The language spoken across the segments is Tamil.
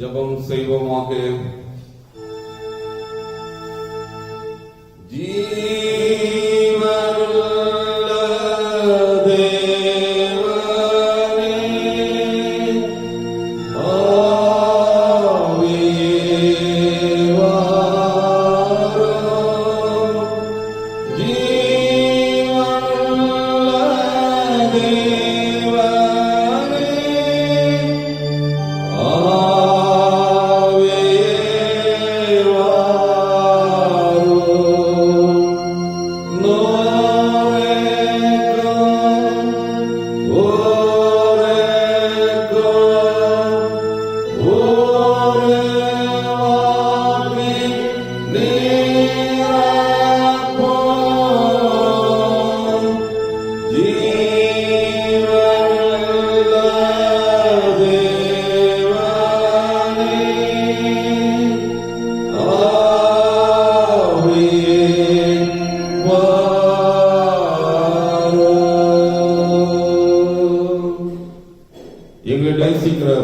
ஜெபம் செய்வோமாக.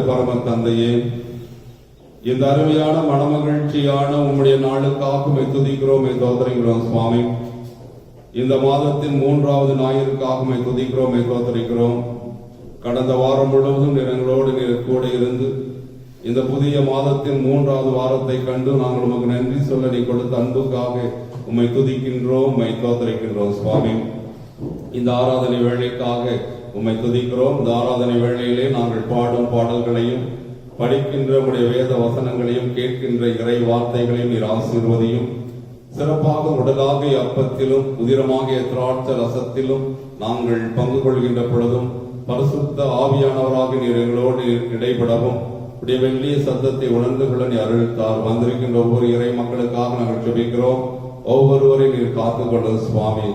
பரம தந்தையே, இந்த அருமையான மனமகிழ்ச்சியான உம்முடைய நாளுக்காக துதிக்கிறோம், தோத்தரிக்கிறோம் சுவாமி. இந்த மாதத்தின் 3வது ஞாயிறுக்காக துதிக்கிறோம், தோத்தரிக்கிறோம். கடந்த வாரம் முழுவதும் எங்களோடு நீர் கூட இருந்து இந்த புதிய மாதத்தின் 3வது வாரத்தை கண்டு நாங்கள் உமக்கு நன்றி சொல்ல நீ கொடுத்த அன்புக்காக உம்மை துதிக்கின்றோம், தோத்தரிக்கின்றோம் சுவாமி. இந்த ஆராதனை வேளைக்காக உம்மை துதிக்கிறோம். இந்த ஆராதனை வேளையிலே நாங்கள் பாடும் பாடல்களையும் படிக்கின்ற உடைய வேத வசனங்களையும் கேட்கின்ற இறை வார்த்தைகளையும் நீர் ஆசீர்வதியும். சிறப்பாக உடலாகிய அப்பத்திலும் உதிரமாகிய திராட்சை ரசத்திலும் நாங்கள் பங்கு கொள்கின்ற பொழுதும் பரிசுத்த ஆவியானவராக நீர் எங்களோடு இடைபடவும் உடைய வெள்ளிய சத்தத்தை உணர்ந்து கொள்ள நீ அருள்தார். வந்திருக்கின்ற ஒவ்வொரு இறை மக்களுக்காக நாங்கள் ஜெபிக்கிறோம். ஒவ்வொருவரையும் நீர் காத்துக்கொள்ளும் சுவாமி.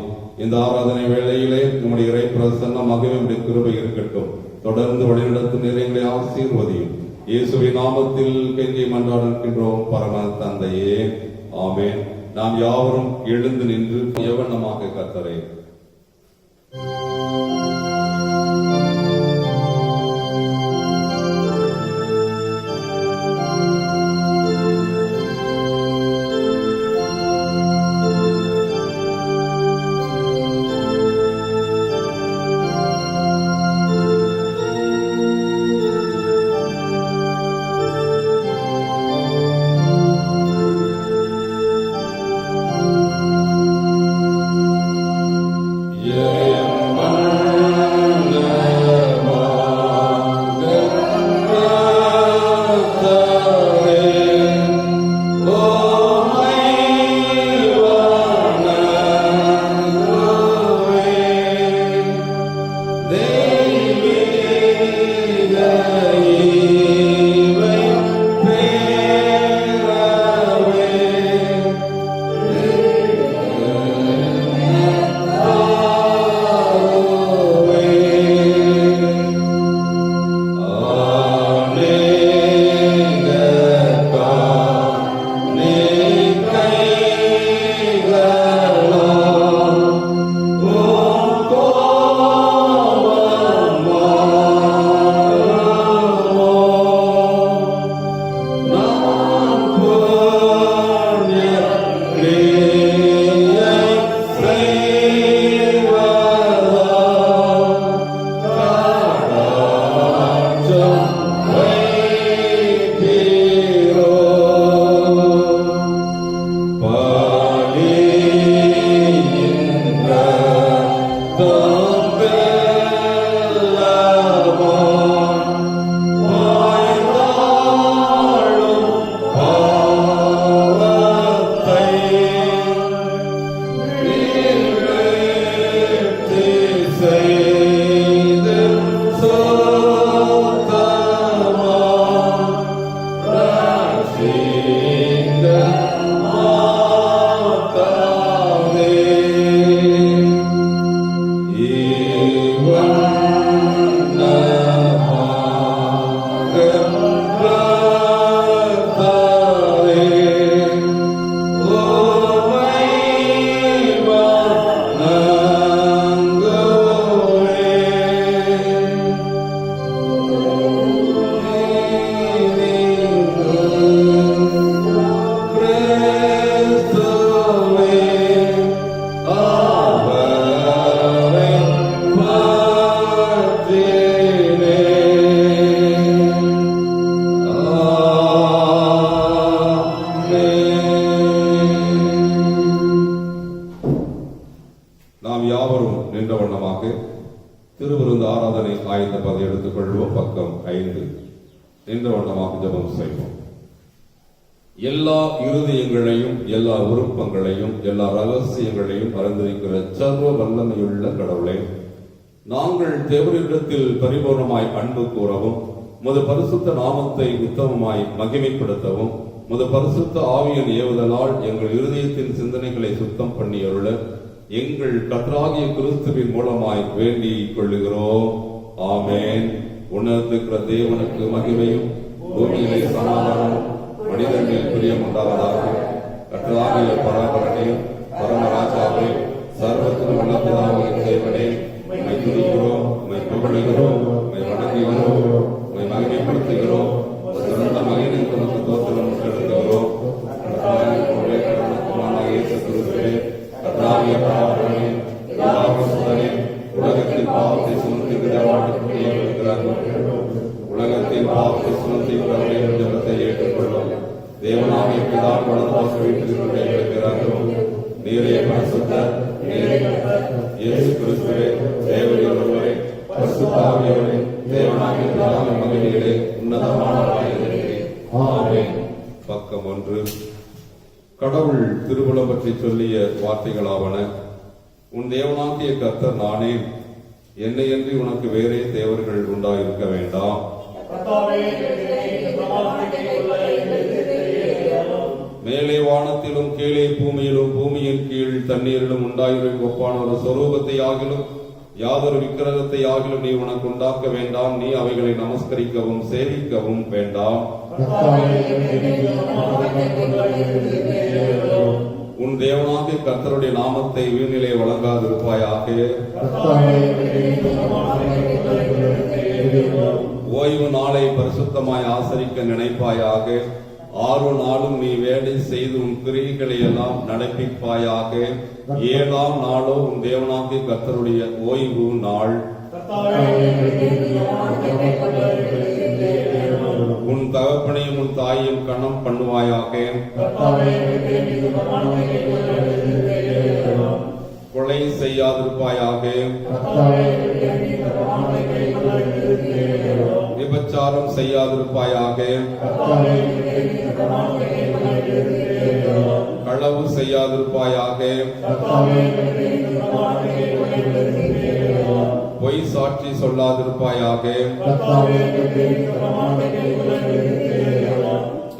இந்த ஆராதனை வேளையிலே நம்முடைய இறை பிரசன்ன மகிமை கிருபை இருக்கட்டும். தொடர்ந்து வழிநடத்தும் நிறைகளை ஆசீர்வதியும். இயேசுவின் நாமத்தில் கெஞ்சி மன்றாடுகின்றோம் பரம தந்தையே, ஆமென். நாம் யாவரும் எழுந்து நின்று எவனமாக கர்த்தரை ஆயத்தப்பதை எடுத்துக்கொள்வோம். பக்கம் 5. இந்த வண்ணமாக ஜெபம் செய்வோம். எல்லா இருதயங்களையும், எல்லா விருப்பங்களையும், எல்லா ரகசியங்களையும் அறிந்திருக்கிற சர்வ வல்லமையுள்ள கடவுளே, நாங்கள் தேவரிடத்தில் பரிபூர்ணமாய் அன்பு கூறவும், உமது பரிசுத்த நாமத்தை உத்தமமாய் மகிமைப்படுத்தவும், உமது பரிசுத்த ஆவியின் ஏவுதலால் எங்கள் இருதயத்தின் சிந்தனைகளை சுத்தம் பண்ணி அருள எங்கள் கர்த்தராகிய கிறிஸ்துவின் மூலமாய் வேண்டிக் கொள்ளுகிறோம். ஆமென். உன்னதத்திற்கிற தேவனுக்கு மகிமையும், பூமியிலே சமாதானமும், மனிதர்கள் பிரியம் உண்டாவதாக. கர்த்தராகிய பராபரனே, பரமராஜாவே, சர்வத்திலும் உள்ள பிதாவாகிய தேவனே, உம்மை துதிக்கிறோம், உம்மை புகழுகிறோம், உம்மை வணங்குகிறோம், உம்மை மகிமைப்படுத்துகிறோம். சிறந்த மகிமையின் உமக்கு ஸ்தோத்திரம் செலுத்துகிறோம். இயேசு கிறிஸ்துவே, கர்த்தராகிய பராபரனே, பிதாவாகிய சுதனே, உலகத்தின் பாவத்தை சுமந்து உலகத்தின் பாவத்தை சுமத்தி ஜபத்தை ஏற்றுக்கொள்ளும். தேவனாகிய பிதா வலதுபார்க்க வீட்டில் நீரே பரிசுத்தர், இயேசு கிறிஸ்துவே, தேவரே ஒருவரே, பரிசுத்த ஆவியானவரே, தேவனாகிய பிதாவின் மகிமையிலே உன்னதமானவராய் இருக்கிறீர். ஆமென். பக்கம் 1. கடவுள் திருவுளம் பற்றி சொல்லிய வார்த்தைகளாவன: உன் தேவனாகிய கர்த்தர் நானே, என்னையன்றி உனக்கு வேறே தேவர்கள் உண்டாயிருக்க வேண்டாம். மேலே வானத்திலும் கீழே பூமியிலும் பூமியின் கீழ் தண்ணீரிலும் உண்டாயிருக்க ஒப்பான ஒரு சொரூபத்தை ஆகிலும் யாதொரு விக்கிரகத்தை ஆகிலும் நீ உனக்கு உண்டாக்க வேண்டாம். நீ அவைகளை நமஸ்கரிக்கவும் சேவிக்கவும் வேண்டாம். உன் தேவனாகிய கர்த்தருடைய நாமத்தை வீணிலே வழங்காதிருப்பாயாக. ஓய்வு நாளை பரிசுத்தமாய் ஆசரிக்க நினைப்பாயாக. 6 நாளும் நீ வேலை செய்து உன் கிரியைகளை எல்லாம் நடப்பிப்பாயாக. 7ஆம் நாளோ உன் தேவனாகிய கர்த்தருடைய ஓய்வு நாள். உன் தகப்பனையும் உன் தாயையும் கணம் பண்ணுவாயாக. கொலை செய்யாதிருப்பாயாக. விபச்சாரம் செய்யாதிருப்பாயாக. களவு செய்யாதிருப்பாயாக. பொய் சாட்சி சொல்லாதிருப்பாயாக.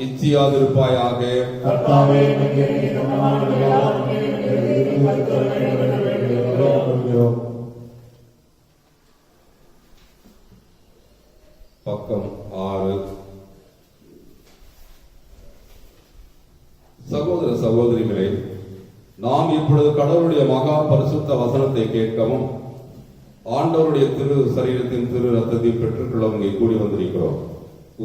இச்சியாதிருப்பாயாக. பக்கம் 6. சகோதர சகோதரிகளே, நாம் இப்பொழுது கடவுளுடைய மகா பரிசுத்த வசனத்தை கேட்கவும் ஆண்டவருடைய திரு சரீரத்தின் திரு ரத்தத்தை பெற்றுக்கொள்ள இங்கே கூடி வந்திருக்கிறோம்.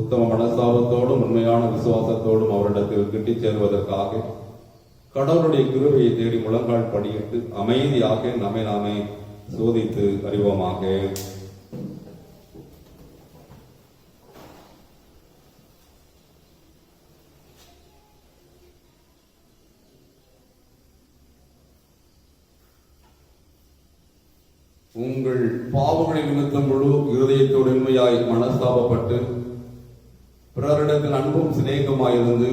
உத்தம மனஸ்தாபத்தோடும் உண்மையான விசுவாசத்தோடும் அவரிடத்தில் கிட்டிச் சேருவதற்காக கடவுளுடைய கிருபையை தேடி முழங்கால் படியிட்டு அமைதியாக நம்மை நாமே சோதித்து அறிவோமாக. உங்கள் பாவங்களின் நிமித்தம் முழு இருதயத்தோடு உண்மையாய் மனஸ்தாபப்பட்டு பிறரிடத்தில் அன்பும் சிநேகமாயிருந்து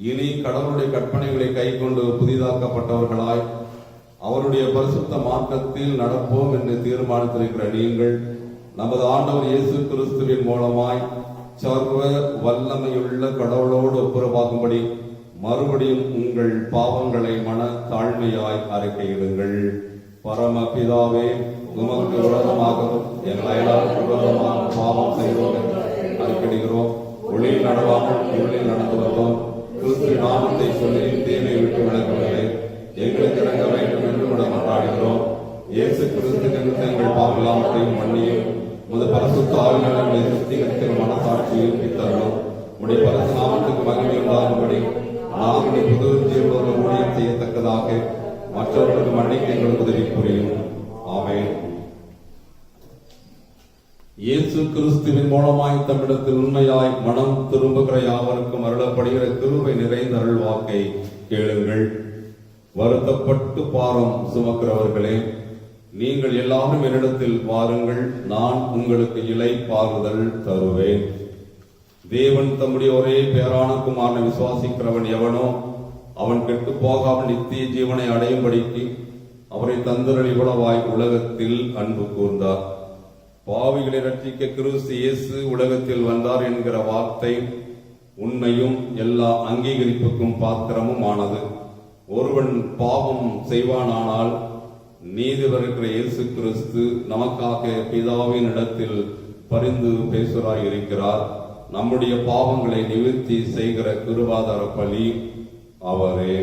இனி கடவுளுடைய கற்பனைகளை கை கொண்டு புதிதாக்கப்பட்டவர்களாய் அவருடைய பரிசுத்த மார்க்கத்தில் நடப்போம் என்று தீர்மானித்திருக்கிற நீங்கள் நமது ஆண்டவர் இயேசு கிறிஸ்துவின் மூலமாய் சர்வ வல்லமையுள்ள கடவுளோடு ஒப்புரவாகும்படி மறுபடியும் உங்கள் பாவங்களை மன தாழ்மையாய் அறிக்கையிடுங்கள். பரமபிதாவே, உமக்கு விரோதமாகவும் எங்கள் அயலாருக்கு விரோதமாக பாவம் செய்தோம் என்று அறிக்கையிடுகிறோம். ஒளியில் நடவாமல் இருளில் நடந்து வந்தோம். கிறிஸ்து நாமத்தை சொல்லி தீமை விட்டு விளக்கவில்லை. எங்களுக்கு இறங்க வேண்டும் என்று மன்றாடுகிறோம். இயேசு கிறிஸ்து நிமித்த எங்கள் பாவலாமத்தையும் மன்னியும் முத பரிசுத்த ஆவியானவர்களை சுத்திகரிக்கிற மனசாட்சியும் பித்தரணும். உடைய பரிசு நாமத்துக்கு மகிமை உண்டாகும்படி நாங்கள் புது ஜீவனோடு ஊழியம் செய்யத்தக்கதாக மற்றவர்களுக்கு மன்னிக்க எங்களுக்கு உதவி புரியும். ஆமென். இயேசு கிறிஸ்துவின் மூலமாய் தம்மிடத்தில் உண்மையாய் மனம் திரும்புகிற யாவருக்கும் அருளப்படுகிற கிருபை நிறைந்த அருள்வாக்கை கேளுங்கள். வருத்தப்பட்டு பாரம் சுமக்கிறவர்களே, நீங்கள் எல்லாரும் என்னிடத்தில் வாருங்கள், நான் உங்களுக்கு இளைப்பாறுதல் தருவேன். தேவன் தம்முடைய ஒரே பேரான குமாரனை விசுவாசிக்கிறவன் எவனோ அவன் கெட்டு போகாமல் நித்திய ஜீவனை அடையும்படிக்கு அவரை தந்தருள் இவ்வளவாய் உலகத்தில் அன்பு கூர்ந்தார். பாவிகளை ரட்சிக்க கிறிஸ்து இயேசு உலகத்தில் வந்தார் என்கிற வார்த்தை உண்மையும் எல்லா அங்கீகரிப்புக்கும் பாத்திரமும் ஆனது. ஒருவன் பாவம் செய்வானானால் நீதிபரக்கிற இயேசு கிறிஸ்து நமக்காக பிதாவின் இடத்தில் பரிந்து பேசுகிறாய் இருக்கிறார். நம்முடைய பாவங்களை நிவர்த்தி செய்கிற கிருபாதார பலி அவரே.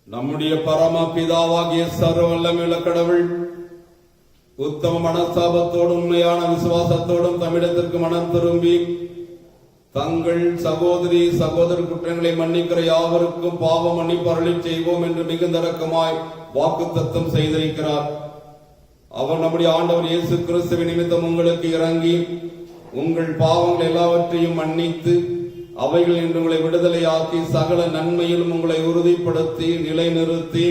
நம்முடைய பரம பிதாவாகிய சர்வ வல்லமையுள்ள கடவுள் உத்தம மனஸ்தாபத்தோடும் உண்மையான விசுவாசத்தோடும் தமிழத்திற்கு மனம் திரும்பி தங்கள் சகோதரி சகோதர குற்றங்களை மன்னிக்கிற யாவருக்கும் பாவ மன்னிப்பு அருளி செய்வோம் என்று மிகுந்த இரக்கமாய் வாக்குத்தத்தம் செய்திருக்கிறார். அவர் நம்முடைய ஆண்டவர் இயேசு கிறிஸ்துவின் நிமித்தம் உங்களுக்கு இறங்கி உங்கள் பாவங்கள் எல்லாவற்றையும் மன்னித்து அவைகள் என்று உங்களை விடுதலையாக்கி சகல நன்மையிலும் உங்களை உறுதிப்படுத்தி நிலைநிறுத்தி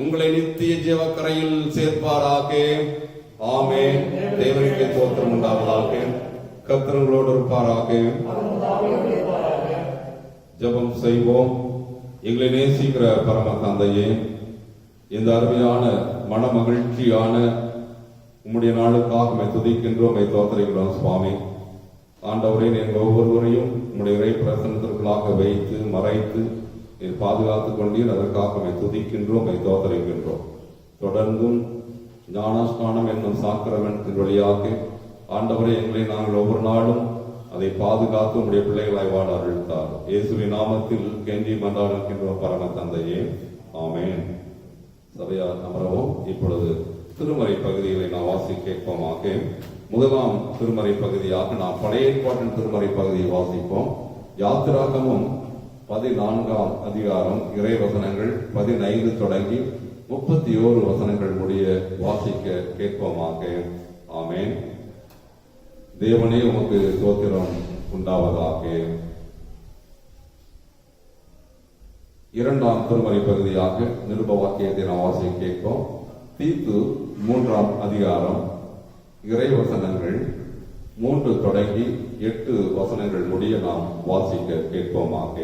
உங்களை நித்திய ஜீவக்கரையில் சேர்ப்பாராக. ஆமென். தேவனுக்கு தோற்றம் உண்டாவதாக. கர்த்தர்களோடு இருப்பாராக. ஜெபம் செய்வோம். எங்களை நேசிக்கிற பரம தந்தையே, இந்த அருமையான மன மகிழ்ச்சியான உம்முடைய நாளுக்காக துதிக்கின்றோம், தோத்தரிக்கிறோம் சுவாமி. ஆண்டவரே, நீங்கள் ஒவ்வொருவரையும் உங்களுடைய இறை பிரசன்னத்திற்குள்ளாக வைத்து மறைத்து நீர் பாதுகாத்துக் கொண்டீர். அதற்காக துதிக்கின்றோம், தோத்தரிக்கின்றோம். தொடர்ந்தும் ஞானஸ்நானம் என்னும் சாக்கிரமத்தின் வழியாக ஆண்டவரே, எங்களை நாங்கள் ஒவ்வொரு நாளும் அதை பாதுகாத்து உங்களுடைய பிள்ளைகளாய் வாழ அருள்த்தார். இயேசுவின் நாமத்தில் கெஞ்சி மன்றாடுகின்றோம் பரம தந்தையே. ஆமென். சபையார் அமரவும். இப்பொழுது திருமறை பகுதிகளை நாம் வாசி கேட்போமாக. முதலாம் திருமறை பகுதியாக நாம் பழைய ஏற்பாட்டின் திருமறை பகுதியை வாசிப்போம். யாத்திராகமும் 14ஆம் அதிகாரம் இறைவசனங்கள் 15 தொடங்கி 31 வசனங்கள் முடிய வாசிக்க கேட்போமாக. ஆமென். தேவனே, உமக்கு ஸ்தோத்திரம் உண்டாவதாக. இரண்டாம் திருமறை பகுதியாக நிருப வாக்கியத்தை நாம் வாசிக்க கேட்போம். தீத்து 3ஆம் அதிகாரம் இறைவசனங்கள் 3 தொடங்கி 8 வசனங்கள் முடிய நாம் வாசிக்க கேட்போமாக.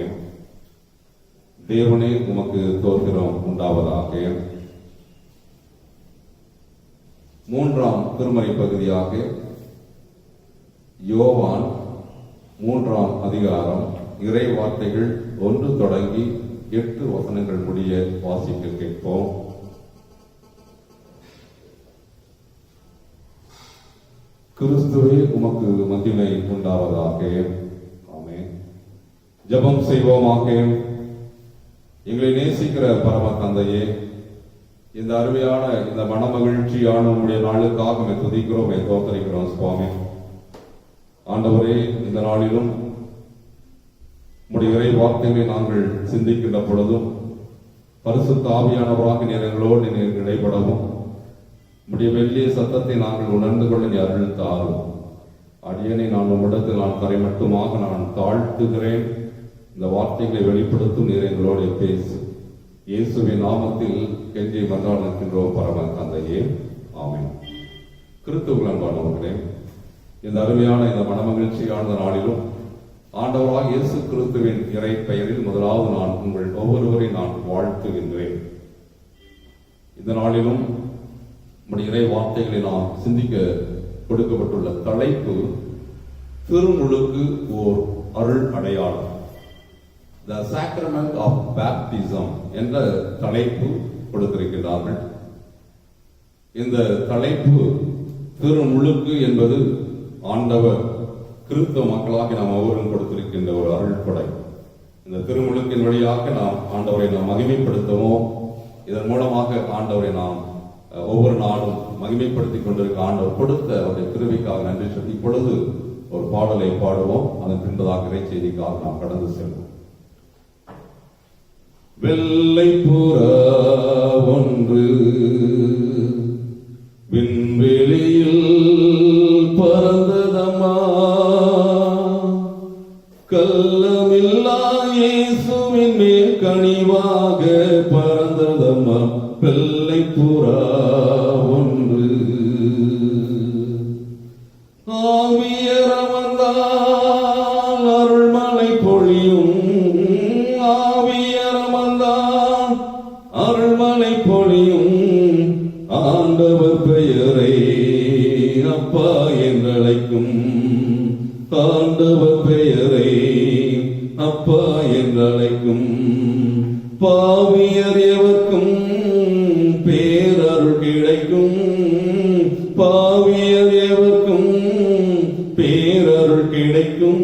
தேவனே, உமக்கு ஸ்தோத்திரம் உண்டாவதாக. 3ஆம் திருமறை பகுதியாக யோவான் 3ஆம் அதிகாரம் இறை வார்த்தைகள் 1 தொடங்கி 8 வசனங்கள் முடிய வாசிக்க கேட்போம். கிறிஸ்துவே, உமக்கு மகிமை உண்டாவதாக. ஆமென். ஜெபம் செய்வோமாக. எங்களை நேசிக்கிற பரம தந்தையே, இந்த அருமையான இந்த மனமகிழ்ச்சியான உங்களுடைய நாளுக்காக துதிக்கிறோம், தோத்தரிக்கிறோம் சுவாமி. ஆண்டவரே, இந்த நாளிலும் உம்முடைய இறை வார்த்தைகளை நாங்கள் சிந்திக்கின்ற பொழுதும் பரிசுத்த ஆவியானவராக நீர் எங்களோடு நீர் இடைபடவும் உம்முடைய மெல்லிய சத்தத்தை நாங்கள் உணர்ந்து கொள்ள நீ அருள் தாரும். அடியனை நான் உம்மிடத்தில் நான் தரை மட்டுமாக நான் தாழ்த்துகிறேன். இந்த வார்த்தைகளை வெளிப்படுத்தும் நீர் எங்களோடு பேசு. இயேசுவின் நாமத்தில் கெஞ்சி மன்றாடுகின்றோம் பரம தந்தையே. ஆமென். கிறிஸ்துவுக்குள் அன்பானவர்களே, இந்த அருமையான இந்த மனமகிழ்ச்சியான நாளிலும் ஆண்டவராக இயேசு கிறிஸ்துவின் இறை பெயரில் முதலாவது நான் உங்கள் ஒவ்வொருவரையும் நான் வாழ்த்துகின்றேன். இந்த நாளிலும் நம்முடைய இறை வார்த்தைகளை நாம் சிந்திக்க கொடுக்கப்பட்டுள்ள தலைப்பு திருமுழுக்கு ஓர் அருள் அடையாளம். The Sacrament of Baptism என்ற தலைப்பு கொடுத்திருக்கிறார்கள். இந்த தலைப்பு திருமுழுக்கு என்பது ஆண்டவர் கிறிஸ்தவ மக்களாக நாம் ஒவ்வொருவரும் கொடுத்திருக்கின்ற ஒரு அருள் கொடை. இந்த திருமுழுக்கின் வழியாக நாம் ஆண்டவரை நாம் மகிமைப்படுத்தவும், இதன் மூலமாக ஆண்டவரை நாம் ஒவ்வொரு நாளும் மகிமைப்படுத்திக் கொண்டிருக்க ஆண்டவர் கொடுத்த அவருடைய கிருபைக்காக நன்றி சொல்லி இப்பொழுது ஒரு பாடலை பாடுவோம். அதன் பின்பதாக இறை செய்திக்காக நாம் கடந்து செல்வோம். வெள்ளை புறா ஒன்று விண்வெளி கனிவாக பறந்ததம்மா வெள்ளை புறா ஒன்று. ஆவியர் அமர்ந்தால் அருள்மழை பொழியும், ஆவியர் அமர்ந்தால் அருள்மழை பொழியும். ஆண்டவர் பெயரை அப்பா என்றழைக்கும், ஆண்டவர் பெயரை அப்பா என்றழைக்கும். பாவியர் எவர்க்கும் பேரருள் கிடைக்கும், பாவியர் எவர்க்கும் பேரருள் கிடைக்கும்.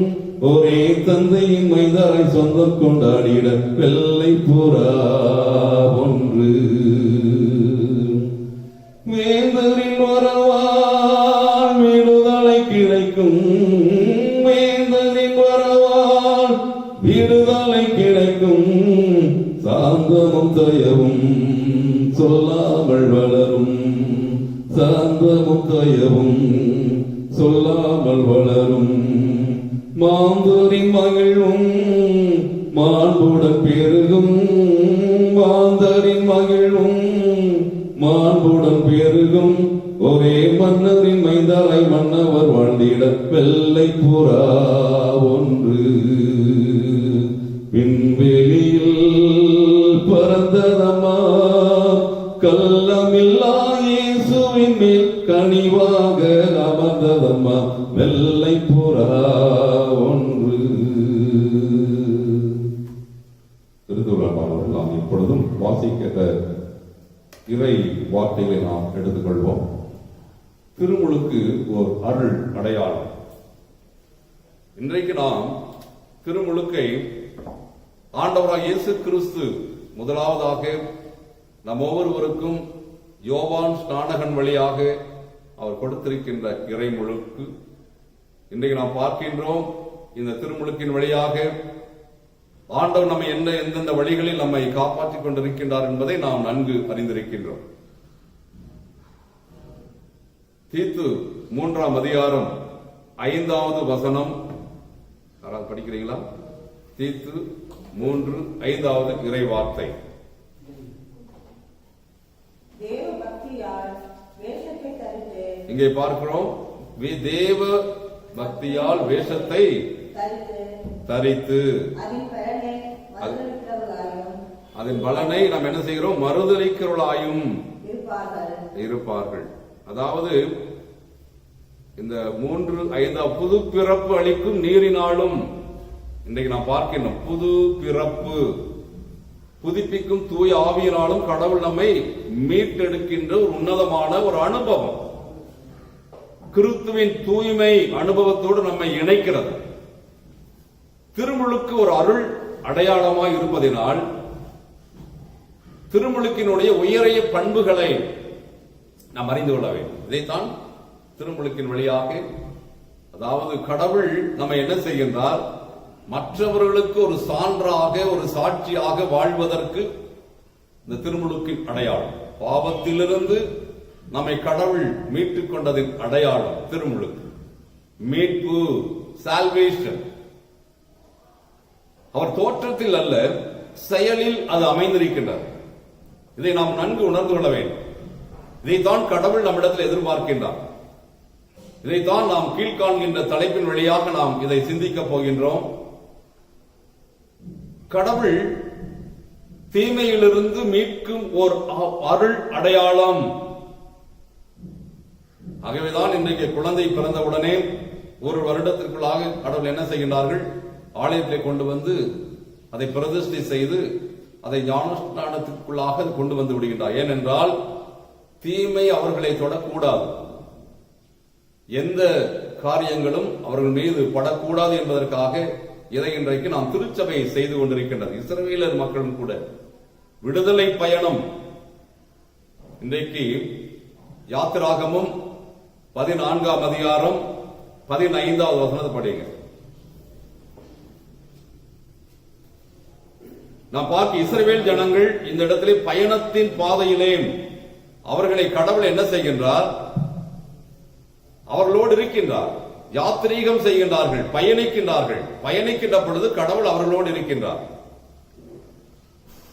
ஒரே தந்தையின் மைந்தாரை சொந்தம் கொண்டாடிட வெள்ளை புறா ஒன்று. வேந்தரின் வரவால் விடுதலை கிடைக்கும், வேந்தரின் வரவால் விடுதலை கிடைக்கும். சாந்தமும் தயவும் சொல்லாமல் வளரும், சாந்தமும் தயவும் சொல்லாமல் வளரும். மாந்தரின் மகிழ்வும் மாண்புடன் பெருகும், மாந்தரின் மகிழ்வும் மாண்புடன் பெருகும். ஒரே மன்னரின் மைந்தாரை மன்னவர் வாழ்ந்திட வெள்ளை புறா ஒன்று. விண்வெளியில் பறந்ததம்மா கள்ளமில்லா இயேசுவின் மேல் கனிவாக அமர்ந்ததம்மா வெள்ளை புறா ஒன்று. திருத்துவர்கள் நாம் இப்பொழுதும் வாசிக்கிற இறை வார்த்தைகளை நாம் எடுத்துக்கொள்வோம். திருமுழுக்கு ஒரு அருள் அடையாளம். இன்றைக்கு நாம் திருமுழுக்கை ஆண்டவராக இயேசு கிறிஸ்து முதலாவதாக நம் ஒவ்வொருவருக்கும் யோவான் ஸ்நானகன் வழியாக அவர் கொடுத்திருக்கின்ற இறை முழுக்கு இன்றைக்கு நாம் பார்க்கின்றோம். இந்த திருமுழுக்கின் வழியாக ஆண்டவர் நம்மை எந்தெந்த வழிகளில் நம்மை காப்பாற்றிக் கொண்டிருக்கின்றார் என்பதை நாம் நன்கு அறிந்திருக்கின்றோம். தீத்து 3ஆம் அதிகாரம் 5வது வசனம் யாராவது படிக்கிறீங்களா? தீத்து 3:5 இறை வார்த்தை. இங்கே பார்க்கிறோம், தேவ பக்தியால் வேஷத்தை தரித்து அதன் பலனை நாம் என்ன செய்கிறோம்? மறுதலிக்கிறவர்களாயும் இருப்பார்கள். அதாவது இந்த 3:5 புது பிறப்பு அளிக்கும் நீரினாலும் இன்றைக்கு நாம் பார்க்கின்றோம். புது பிறப்பு புதுப்பிக்கும் தூய ஆவியினாலும் கடவுள் நம்மை மீட்டெடுக்கின்ற ஒரு உன்னதமான ஒரு அனுபவம். கிறிஸ்துவின் தூய்மை அனுபவத்தோடு நம்மை இணைக்கிறது. திருமுழுக்கு ஒரு அருள் அடையாளமாய் இருப்பதினால் திருமுழுக்கினுடைய உயரிய பண்புகளை நாம் அறிந்து கொள்ள வேண்டும். இதைத்தான் திருமுழுக்கின் வழியாக, அதாவது கடவுள் நம்மை என்ன செய்கின்றார்? மற்றவர்களுக்கு ஒரு சான்றாக ஒரு சாட்சியாக வாழ்வதற்கு இந்த திருமுழுக்கின் அடையாளம். பாவத்திலிருந்து நம்மை கடவுள் மீட்டுக் கொண்டதின் அடையாளம் திருமுழுக்கு. மீட்பு, சால்வேஷன். அவர் தோற்றத்தில் அல்ல, செயலில் அது அமைந்திருக்கின்றது. இதை நாம் நன்கு உணர்ந்து கொள்ள வேண்டும். இதைத்தான் கடவுள் நம்மிடத்தில் எதிர்பார்க்கின்றார். இதைத்தான் நாம் கீழ்காண்கின்ற தலைப்பின் வழியாக நாம் இதை சிந்திக்கப் போகின்றோம். கடவுள் தீமையிலிருந்து மீட்கும் ஒரு அருள் அடையாளம். ஆகவேதான் இன்றைக்கு குழந்தை பிறந்தவுடனே ஒரு வருடத்திற்குள்ளாக கடவுள் என்ன செய்கின்றார்கள்? ஆலயத்திலே கொண்டு வந்து அதை பிரதிஷ்டை செய்து அதை ஞானஸ்நானத்திற்குள்ளாக கொண்டு வந்து விடுகின்றார். ஏனென்றால் தீமை அவர்களை தொடக்கூடாது, எந்த காரியங்களும் அவர்கள் மீது படக்கூடாது என்பதற்காக இதை இன்றைக்கு நாம் திருச்சபை செய்து கொண்டிருக்கின்றது. இஸ்ரவேலர் மக்களும் கூட விடுதலை பயணம். இன்றைக்கு யாத்திராகமும் 14ஆம் அதிகாரம் 15வது வசனத்தை படிங்க. நாம் பார்க்க இஸ்ரவேல் ஜனங்கள் இந்த இடத்திலே பயணத்தின் பாதையிலே அவர்களை கடவுள் என்ன செய்கின்றார்? அவர்களோடு இருக்கின்றார். யாத்திரீகம் செய்கின்றார்கள், பயணிக்கின்றார்கள். பயணிக்கின்ற பொழுது கடவுள் அவர்களோடு இருக்கின்றார்.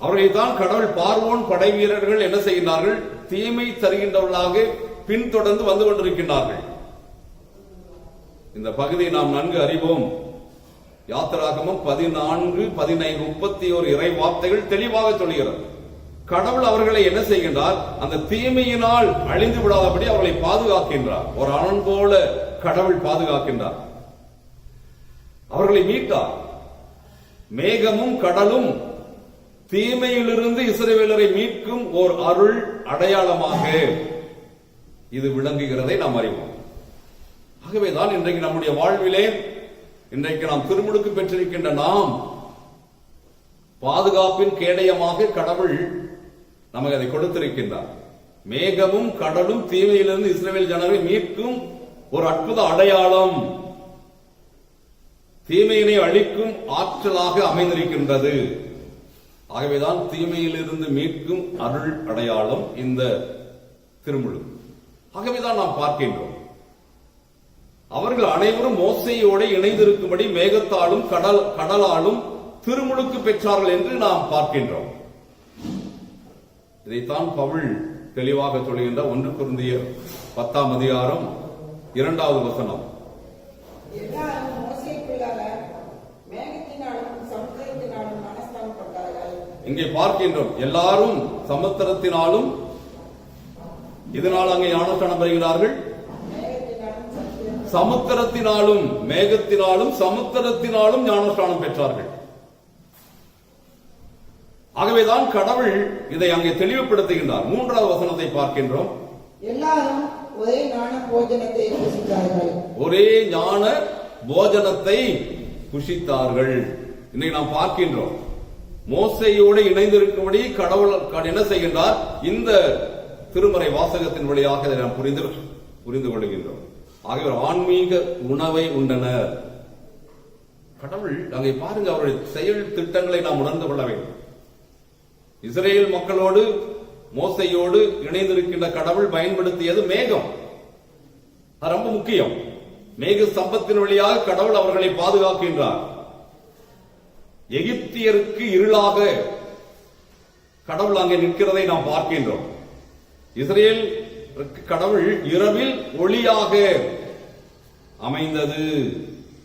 அவர்களைத்தான் கடவுள் பார்வோன் படை வீரர்கள் என்ன செய்கின்றார்கள்? தீமை தருகின்றவர்களாக பின்தொடர்ந்து வந்து கொண்டிருக்கின்றார்கள். இந்த பகுதியை நாம் நன்கு அறிவோம். யாத்திராகமம் 14, 15, 31 இறை வார்த்தைகள் தெளிவாக சொல்கிறது. கடவுள் அவர்களை என்ன செய்கின்றார்? அந்த தீமையினால் அழிந்து விடாதபடி அவர்களை பாதுகாக்கின்றார். ஒரு அரண் போல கடவுள் பாதுகாக்கின்றார். அவர்களை மீட்டார். மேகமும் கடலும் தீமையிலிருந்து இஸ்ரவேலரை மீட்கும் ஓர் அருள் அடையாளமாக இது விளங்குகிறதை நாம் அறிவோம். ஆகவேதான் இன்றைக்கு நம்முடைய வாழ்விலே, இன்றைக்கு நாம் திருமுழுக்கு பெற்றிருக்கின்ற நாம், பாதுகாப்பின் கேடயமாக கடவுள் நமக்கு அதை கொடுத்திருக்கின்றார். மேகமும் கடலும் தீமையிலிருந்து இஸ்ரவேல் ஜனங்களை மீட்கும் ஒரு அற்புத அடையாளம், தீமையினை அழிக்கும் ஆற்றலாக அமைந்திருக்கின்றது. ஆகவேதான் தீமையிலிருந்து மீட்கும் அருள் அடையாளம் இந்த திருமுழுக்கு. ஆகவேதான் நாம் பார்க்கின்றோம், அவர்கள் அனைவரும் மோசேயோடு இணைந்திருக்கும்படி மேகத்தாலும் கடலாலும் திருமுழுக்கு பெற்றார்கள் என்று நாம் பார்க்கின்றோம். இதைத்தான் பவுல் தெளிவாக சொல்கின்ற 1 கொரிந்தியர் 10ஆம் அதிகாரம் 2வது வசனம். இங்கே பார்க்கின்றோம், எல்லாரும் சமுத்திரத்தினாலும், இதனால் அங்கே ஞானஸ்நானம் பெறுகிறார்கள். சமுத்திரத்தினாலும், மேகத்தினாலும், சமுத்திரத்தினாலும் ஞானஸ்நானம் பெற்றார்கள். ஆகவேதான் கடவுள் இதை அங்கே தெளிவுபடுத்துகின்றார். 3வது வசனத்தை பார்க்கின்றோம். எல்லாரும் ஒரே ஞான போஜனத்தை புசித்தார்கள். ஒரே ஞான போஜனத்தை புசித்தார்கள். இன்னைக்கு நாம் பார்க்கின்றோம், மோசேயோடு இணைந்திருக்கும்படி கடவுள் என்ன செய்கின்றார்? இந்த திருமறை வாசகத்தின் வழியாக இதை நாம் புரிந்து கொள்கின்றோம். ஆகிய ஆன்மீக உணவை உண்டனர். கடவுள் அங்கே பாருங்க, அவருடைய செயல் திட்டங்களை நாம் உணர்ந்து கொள்ள வேண்டும். இஸ்ரேல் மக்களோடு மோசையோடு இணைந்திருக்கின்ற கடவுள் பயன்படுத்தியது மேகம். அது ரொம்ப முக்கியம். மேக சம்பத்தின் வழியாக கடவுள் அவர்களை பாதுகாக்கின்றார். எகிப்தியருக்கு இருளாக கடவுள் அங்கே நிற்கிறதை நாம் பார்க்கின்றோம். இஸ்ரேல் கடவுள் இரவில் ஒளியாக அமைந்தது.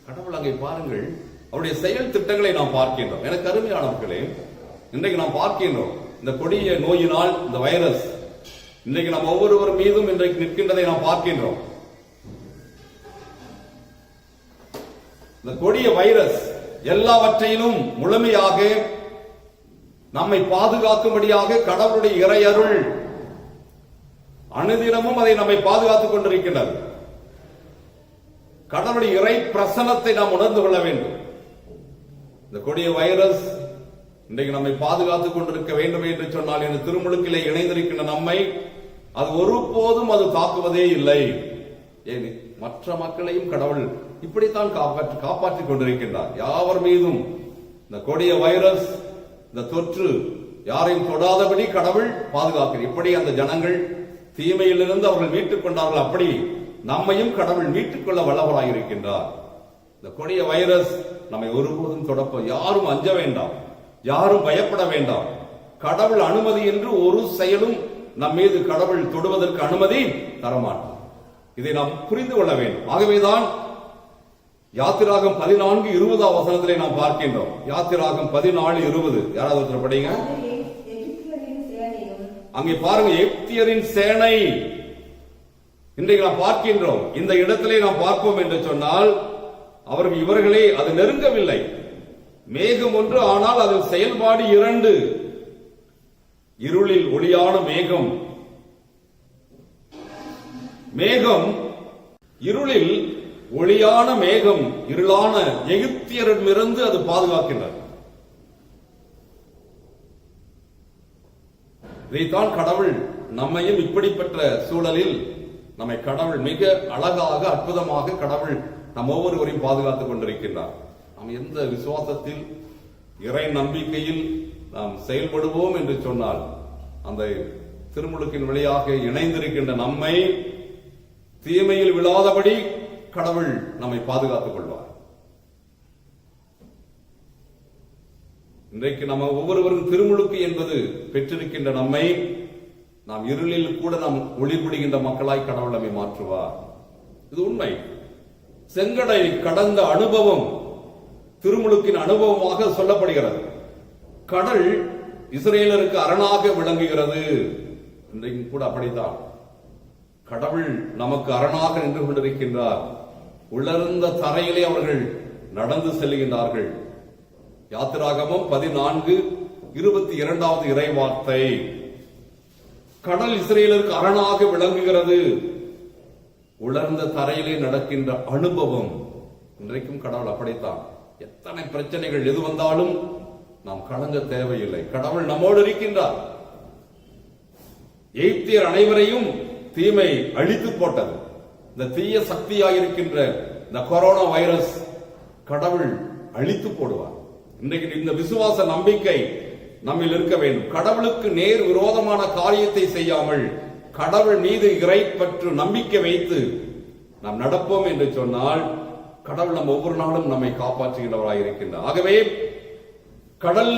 கடவுள் அங்கே பாருங்கள், அவருடைய செயல் திட்டங்களை நாம் பார்க்கின்றோம். எனக்கு அருமையானவர்களே, இன்றைக்கு நாம் பார்க்கின்றோம், இந்த கொடிய நோயினால், இந்த வைரஸ் இன்றைக்கு நாம் ஒவ்வொருவர் மீதும் இன்றைக்கு நிற்கின்றதை நாம் பார்க்கின்றோம். இந்த கொடிய வைரஸ் எல்லாவற்றையிலும் முழுமையாக நம்மை பாதுகாக்கும்படியாக கடவுளுடைய இறையருள் அனுதினமும் அதை நம்மை பாதுகாத்துக் கொண்டிருக்கின்றது. கடவுளுடைய இறை பிரசன்னத்தை நாம் உணர்ந்து கொள்ள வேண்டும். இந்த கொடிய வைரஸ் இன்றைக்கு நம்மை பாதுகாத்துக் கொண்டிருக்க வேண்டும் என்று சொன்னால், இந்த திருமுழுக்கிலே இணைந்திருக்கின்ற நம்மை அது ஒருபோதும் அது தாக்குவதே இல்லை. மற்ற மக்களையும் கடவுள் இப்படித்தான் காப்பாற்றிக் கொண்டிருக்கின்றார். யாவர் மீதும் இந்த கொடிய வைரஸ், இந்த தொற்று யாரையும் தொடாதபடி கடவுள் பாதுகாக்கிறார். இப்படி அந்த ஜனங்கள் தீமையிலிருந்து அவர்கள் மீட்டுக் கொண்டார்கள், அப்படி நம்மையும் கடவுள் மீட்டுக் கொள்ள வல்லவராக இருக்கின்றார். இந்த கொடிய வைரஸ் நம்மை ஒருபோதும் தொடப்ப யாரும் அஞ்ச வேண்டாம், யாரும் பயப்பட வேண்டாம். கடவுள் அனுமதி என்று ஒரு செயலும் நம் மீது கடவுள் தொடுவதற்கு அனுமதி தரமாட்டார். இதை நாம் புரிந்து கொள்ள வேண்டும். ஆகவேதான் யாத்திராகம் 14:20 வசனத்திலே நாம் பார்க்கின்றோம். யாத்திராகம் 14:20 யாராவது ஒருத்தர் படிங்க. அங்கே பாருங்க, எகிப்தியரின் சேனை. இன்றைக்கு நாம் பார்க்கின்றோம், இந்த இடத்திலே நாம் பார்ப்போம் என்று சொன்னால், அவர்கள் இவர்களே அது நெருங்கவில்லை. மேகம் ஒன்று, ஆனால் அதில் செயல்பாடு 2. இருளில் ஒளியான மேகம். மேகம் இருளில் ஒளியான மேகம் இருளான எகிப்தியரிடமிருந்து அது பாதுகாக்கின்றது. இதைத்தான் கடவுள் நம்மையும் இப்படிப்பட்ட சூழலில் நம்மை கடவுள் மிக அழகாக அற்புதமாக கடவுள் நம் ஒவ்வொருவரையும் பாதுகாத்துக் கொண்டிருக்கின்றார். நாம் எந்த விசுவாசத்தில் இறை நம்பிக்கையில் நாம் செயல்படுவோம் என்று சொன்னால், அந்த திருமுழுக்கின் வழியாக இணைந்திருக்கின்ற நம்மை தீமையில் விழாதபடி கடவுள் நம்மை பாதுகாத்துக் கொள்வார். இன்றைக்கு நம்ம ஒவ்வொருவரும் திருமுழுக்கு என்பது பெற்றிருக்கின்ற நம்மை நாம் இருளில் கூட நாம் ஒளிபடுகின்ற மக்களாய் கடவுள் நம்மை மாற்றுவார். இது உண்மை. செங்கடலை கடந்த அனுபவம் திருமுழுக்கின் அனுபவமாக சொல்லப்படுகிறது. கடல் இஸ்ரேலருக்கு அரணாக விளங்குகிறது. இன்றைக்கு கூட அப்படித்தான். கடவுள் நமக்கு அரணாக நின்று கொண்டிருக்கின்றார். உலர்ந்த தரையிலே அவர்கள் நடந்து செல்கின்றார்கள். யாத்திராகமம் 14:22 இறைவார்த்தை. கடல் இஸ்ரேலருக்கு அரணாக விளங்குகிறது. உலர்ந்த தரையிலே நடக்கின்ற அனுபவம். இன்றைக்கும் கடவுள் அப்படித்தான். எத்தனை பிரச்சனைகள் எது வந்தாலும் நாம் கலங்க தேவையில்லை. கடவுள் நம்மோடு இருக்கின்றார். எகிப்தியர் அனைவரையும் தீமை அழித்து போட்டது. இந்த தீய சக்தியாக இருக்கின்ற இந்த கொரோனா வைரஸ் கடவுள் அழித்து போடுவார். இன்றைக்கு இந்த விசுவாச நம்பிக்கை நம்மில் இருக்க வேண்டும். கடவுளுக்கு நேர் விரோதமான காரியத்தை செய்யாமல் கடவுள் மீது இறைப்பற்று நம்பிக்கை வைத்து நாம் நடப்போம் என்று சொன்னால் கடவுள் நம் ஒவ்வொரு நாளும் நம்மை காப்பாற்றுகிறவராக இருக்கின்றார். ஆகவே கடல்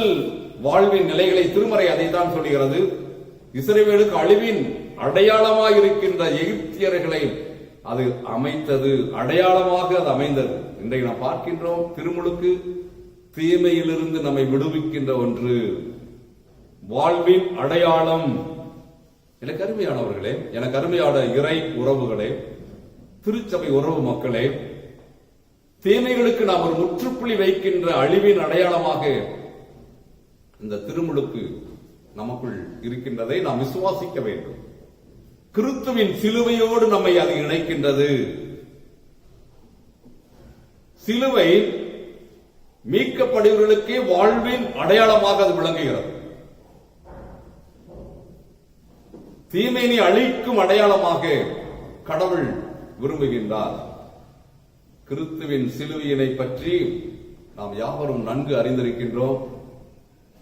வாழ்வின் நிலைகளை திருமறை அதைத்தான் சொல்கிறது. இஸ்ரவேலுக்கு அழிவின் அடையாளமாக இருக்கின்ற எகிப்தியர்களை அது அமைத்தது, அடையாளமாக அது அமைந்தது. இன்றைக்கு நாம் பார்க்கின்றோம் திருமுழுக்கு தீமையிலிருந்து நம்மை விடுவிக்கின்ற ஒன்று, வாழ்வின் அடையாளம். எனக்கு அருமையானவர்களே, எனக்கு அருமையான இறை உறவுகளே, திருச்சபை உறவு மக்களே, தீமைகளுக்கு நாம் ஒரு முற்றுப்புள்ளி வைக்கின்ற அழிவின் அடையாளமாக இந்த திருமுழுக்கு நமக்குள் இருக்கின்றதை நாம் விசுவாசிக்க வேண்டும். கிறிஸ்துவின் சிலுவையோடு நம்மை அது இணைக்கின்றது. சிலுவை மீட்கப்படுவர்களுக்கே வாழ்வின் அடையாளமாக அது விளங்குகிறது. தீமையை அழிக்கும் அடையாளமாக கடவுள் விரும்புகின்றார். கிறிஸ்துவின் சிலுவையினை பற்றி நாம் யாவரும் நன்கு அறிந்திருக்கின்றோம்.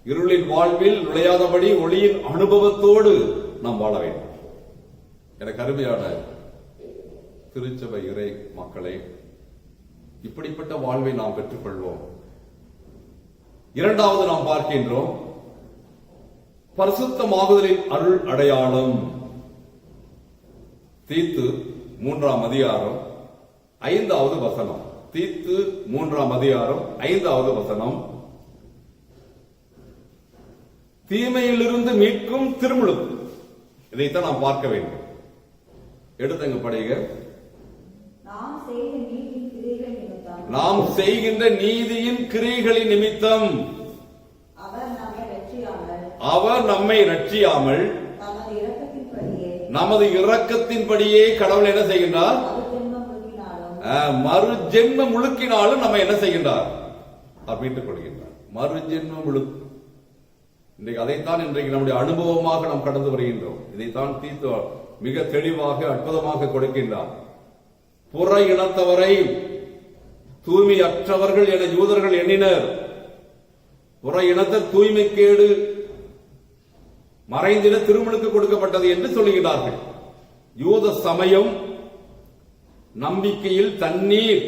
இருளின் வாழ்வில் நுழையாதபடி ஒளியின் அனுபவத்தோடு நாம் வாழ வேண்டும். எனக்கு அருமையான திருச்சபை இறை மக்களே, இப்படிப்பட்ட வாழ்வை நாம் பெற்றுக்கொள்வோம். இரண்டாவது நாம் பார்க்கின்றோம் பரிசுத்தமாகுதலின் அருள் அடையாளம். தீத்து 3ஆம் அதிகாரம் 5வது வசனம். தீத்து 3ஆம் அதிகாரம் 5வது வசனம். தீமையிலிருந்து மீட்கும் திருமுழுக்கு. இதைத்தான் நாம் பார்க்க வேண்டும். எடுத்தங்க படிங்க. நாம் செய்கின்ற நீதியின் கிரியைகளின் நிமித்தம் அவர் நம்மை ரட்சியாமல் நமது இரக்கத்தின்படியே கடவுள் என்ன செய்கின்றார்? மறு ஜென்ம முழுக்கினாலும் நம்ம என்ன செய்கின்றார்? மீட்டுக் கொள்கின்றார். மறு ஜென்ம முழுக்கு. இன்றைக்கு அதைத்தான் இன்றைக்கு நம்முடைய அனுபவமாக நாம் கடந்து வருகின்றோம். இதைத்தான் தீத்து மிக தெளிவாக அற்புதமாக கொடுக்கின்றார். புற இனத்தவரை தூய்மையற்றவர்கள் என யூதர்கள் எண்ணினர். புற இனத்தர் தூய்மைக்கேடு மறைந்திட திருமுழுக்கு கொடுக்கப்பட்டது என்று சொல்லுகிறார்கள். யூத சமயம் நம்பிக்கையில் தண்ணீர்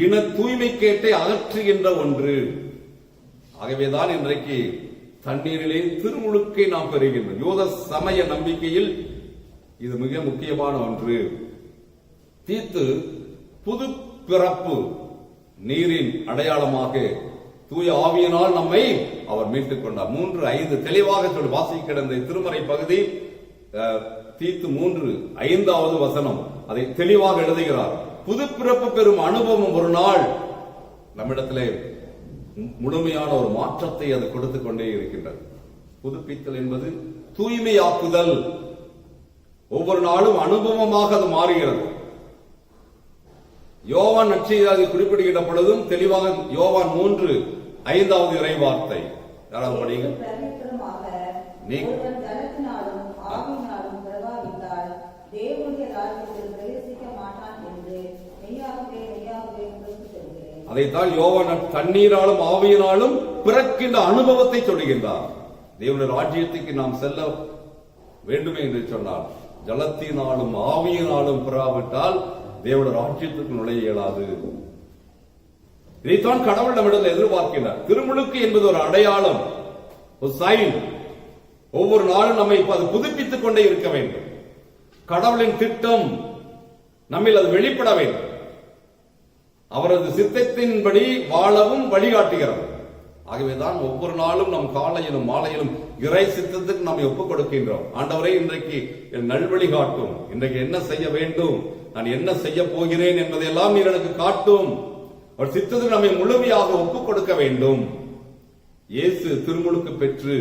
இன தூய்மைக்கேட்டை அகற்றுகின்ற ஒன்று. ஆகவேதான் இன்றைக்கு தண்ணீரிலே திருமுழுக்கை நாம் பெறுகின்றோம். யூத சமய நம்பிக்கையில் இது மிக முக்கியமான ஒன்று. தீத்து புது பிறப்பு நீரின் அடையாளமாக தூய ஆவியினால் நம்மை அவர் மீட்டுக் கொண்டார். 3:5 தெளிவாக சொல்லி வாசிக்க கிடந்த திருமறை பகுதி தீத்து 3:5வது வசனம் அதை தெளிவாக எழுதுகிறார். புது பிறப்பு பெறும் அனுபவம் ஒரு நாள் நம்மிடத்திலே முழுமையான ஒரு மாற்றத்தை அது கொடுத்துக் கொண்டே இருக்கின்றது. புதுப்பித்தல் என்பது தூய்மையாக்குதல். ஒவ்வொரு நாளும் அனுபவமாக அது மாறுகிறது. யோவான் நற்செய்தி குறிப்பிடுகின்ற பொழுதும் தெளிவாக யோவான் 3:5வது இறை வார்த்தை. யாராவது படிங்க. அதைத்தான் யோவான் தண்ணீராலும் ஆவியினாலும் பிறக்கின்ற அனுபவத்தை சொல்லுகின்றார். தேவனுடைய ராஜ்யத்துக்கு நாம் செல்ல வேண்டுமே என்று சொன்னார். ஜலத்தினாலும் ஆவியினாலும் பிறவிட்டால் தேவனுடைய ராஜ்யத்துக்கு நுழைய இயலாது. இதைத்தான் கடவுள் நம்மிடத்தில் எதிர்பார்க்கின்றார். திருமுழுக்கு என்பது ஒரு அடையாளம், ஒரு சைன். ஒவ்வொரு நாளும் நம்மை அது புதுப்பித்துக் கொண்டே இருக்க வேண்டும். கடவுளின் திட்டம் நம்மில் அது வெளிப்பட வேண்டும். அவரது சித்தத்தின்படி வாழவும் வழிகாட்டுகிறது. ஆகவேதான் ஒவ்வொரு நாளும் நம் காலையிலும் மாலையிலும் இறை சித்தத்துக்கு நம்மை ஒப்புக் கொடுக்கின்றோம். ஆண்டவரே, இன்றைக்கு என் நல்வழி காட்டும், இன்றைக்கு என்ன செய்ய வேண்டும், நான் என்ன செய்ய போகிறேன் என்பதையெல்லாம் நீர் எனக்கு காட்டும். அவர் சித்தத்துக்கு நம்மை முழுமையாக ஒப்புக் கொடுக்க வேண்டும். இயேசு திருமுழுக்கு பெற்று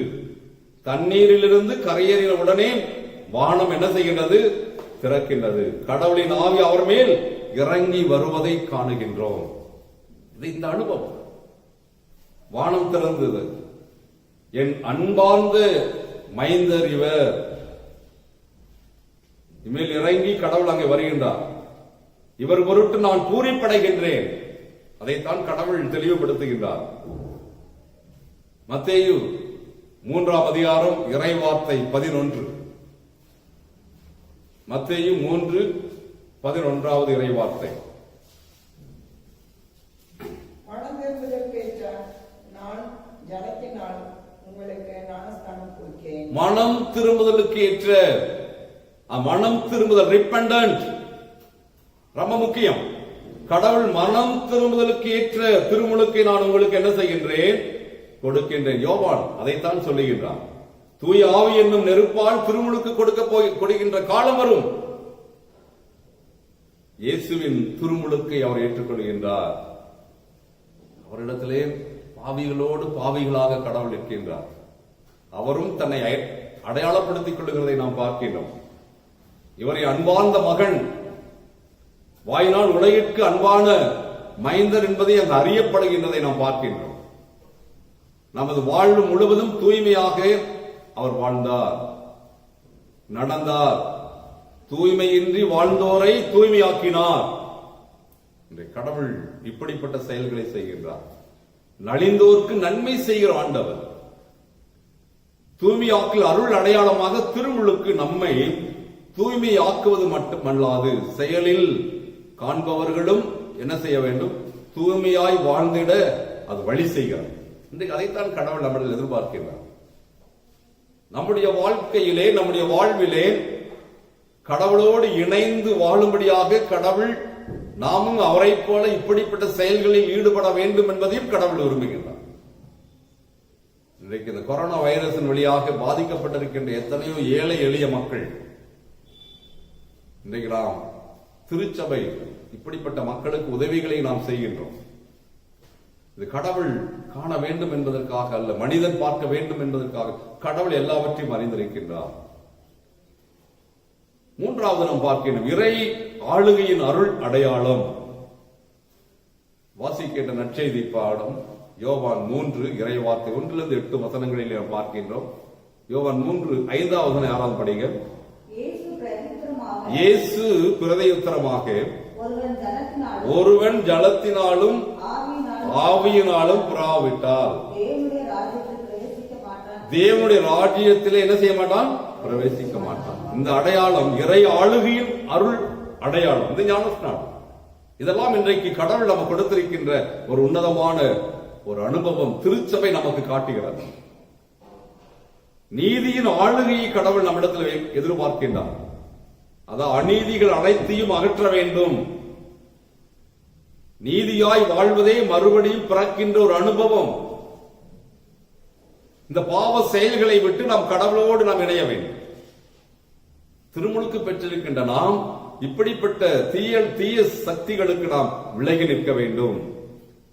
தண்ணீரிலிருந்து கரையேறின உடனே வானம் என்ன செய்கின்றது? திறக்கின்றது. கடவுளின் ஆவி அவர் மேல் இறங்கி வருவதை காணுகின்றோம். இந்த அனுபவம், வானம் திறந்தது, என் அன்பார்ந்த மைந்தர் இவர், இமேல் இறங்கி கடவுள் அங்கே வருகின்றார். இவர் பொருட்டு நான் பூரிப்படைகின்றேன். அதைத்தான் கடவுள் தெளிவுபடுத்துகின்றார். மத்தேயு 3ஆம் அதிகாரம் இறைவார்த்தை 11. மத்தேயு 3:11 இறைவார்த்தை. மனம் திரும்புதற்கேற்ற நான் ஜலத்தினால் உங்களுக்கு ஞானஸ்தானம் கொடுக்கிறேன். மனம் திரும்புதலுக்கு ஏற்ற, மனம் திரும்புதல், ரிப்பெண்டன்ட், ரொம்ப முக்கியம். கடவுள் மனம் திரும்புதலுக்கு ஏற்ற திருமுழுக்கை நான் உங்களுக்கு என்ன செய்கின்றேன்? கொடுக்கின்றேன். யோவான் அதைத்தான் சொல்லுகின்றான். தூய ஆவி என்னும் நெருப்பால் திருமுழுக்கு கொடுக்கின்ற காலம் வரும். இயேசுவின் திருமுழுக்கை அவர் ஏற்றுக்கொள்கின்றார். அவரிடத்திலே பாவிகளோடு பாவிகளாக கடவுள் இருக்கின்றார். அவரும் தன்னை அடையாளப்படுத்திக் கொள்ளுகிறதை நாம் பார்க்கின்றோம். இவரை அன்பார்ந்த மகன், வாயினால் உலகிற்கு அன்பான மைந்தர் என்பதை அங்கு அறியப்படுகின்றதை நாம் பார்க்கின்றோம். நமது வாழ்வு முழுவதும் தூய்மையாக அவர் வாழ்ந்தார், நடந்தார். தூய்மையின்றி வாழ்ந்தோரை தூய்மையாக்கினார். கடவுள் இப்படிப்பட்ட செயல்களை செய்கின்றார். நலிந்தோருக்கு நன்மை செய்கிற ஆண்டவர். தூய்மையாக்கல் அருள் அடையாளமாக திருமுழுக்கு நம்மை தூய்மையாக்குவது மட்டுமல்லாது செயலில் காண்பவர்களும் என்ன செய்ய வேண்டும்? தூய்மையாய் வாழ்ந்திட அது வழி செய்கிறது. இன்றைக்கு அதைத்தான் கடவுள் நம்மிடம் எதிர்பார்க்கிறார். நம்முடைய வாழ்க்கையிலே, நம்முடைய வாழ்விலே கடவுளோடு இணைந்து வாழும்படியாக கடவுள் நாமும் அவரை போல இப்படிப்பட்ட செயல்களில் ஈடுபட வேண்டும் என்பதையும் கடவுள் விரும்புகின்றார். இன்றைக்கு இந்த கொரோனா வைரஸின் வழியாக பாதிக்கப்பட்டிருக்கின்ற எத்தனையோ ஏழை எளிய மக்கள், இன்றைக்கு நாம் திருச்சபை இப்படிப்பட்ட மக்களுக்கு உதவிகளை நாம் செய்கின்றோம். இது கடவுள் காண வேண்டும் என்பதற்காக அல்ல, மனிதன் பார்க்க வேண்டும் என்பதற்காக. கடவுள் எல்லாவற்றையும் அறிந்திருக்கின்றார். மூன்றாவது நாம் பார்க்கின்றோம் இறை ஆளுகையின் அருள் அடையாளம். வாசிக்கின்ற நற்செய்தி பாடம் யோவான் 3 இறை வார்த்தை 1-8 வசனங்களில் நாம் பார்க்கின்றோம். யோவான் 3:5 6 படிங்க. இயேசு பிரதியுத்தரமாக, ஒருவன் ஜலத்தினாலும் ஆவியினாலும் புறாவிட்டால் தேவனுடைய ராஜ்யத்திலே என்ன செய்ய மாட்டான்? பிரவேசிக்க மாட்டான். இந்த அடையாளம் இறை ஆளுகையின் அருள் அடையாளம், இந்த ஞானஸ்நானம். இதெல்லாம் இன்றைக்கு கடவுள் நமக்கு கொடுத்திருக்கின்ற ஒரு உன்னதமான ஒரு அனுபவம். திருச்சபை நமக்கு காட்டுகிறது. நீதியின் ஆளுகையை கடவுள் நம்மிடத்தில் எதிர்பார்க்கின்றார். அதாவது அநீதிகள் அனைத்தையும் அகற்ற வேண்டும். நீதியாய் வாழ்வதே மறுபடியும் பிறக்கின்ற ஒரு அனுபவம். இந்த பாவ செயல்களை விட்டு நாம் கடவுளோடு நாம் இணைய வேண்டும். திருமுழுக்கு பெற்றிருக்கின்ற நாம் இப்படிப்பட்ட தீய சக்திகளுக்கு நாம் விலகி நிற்க வேண்டும்.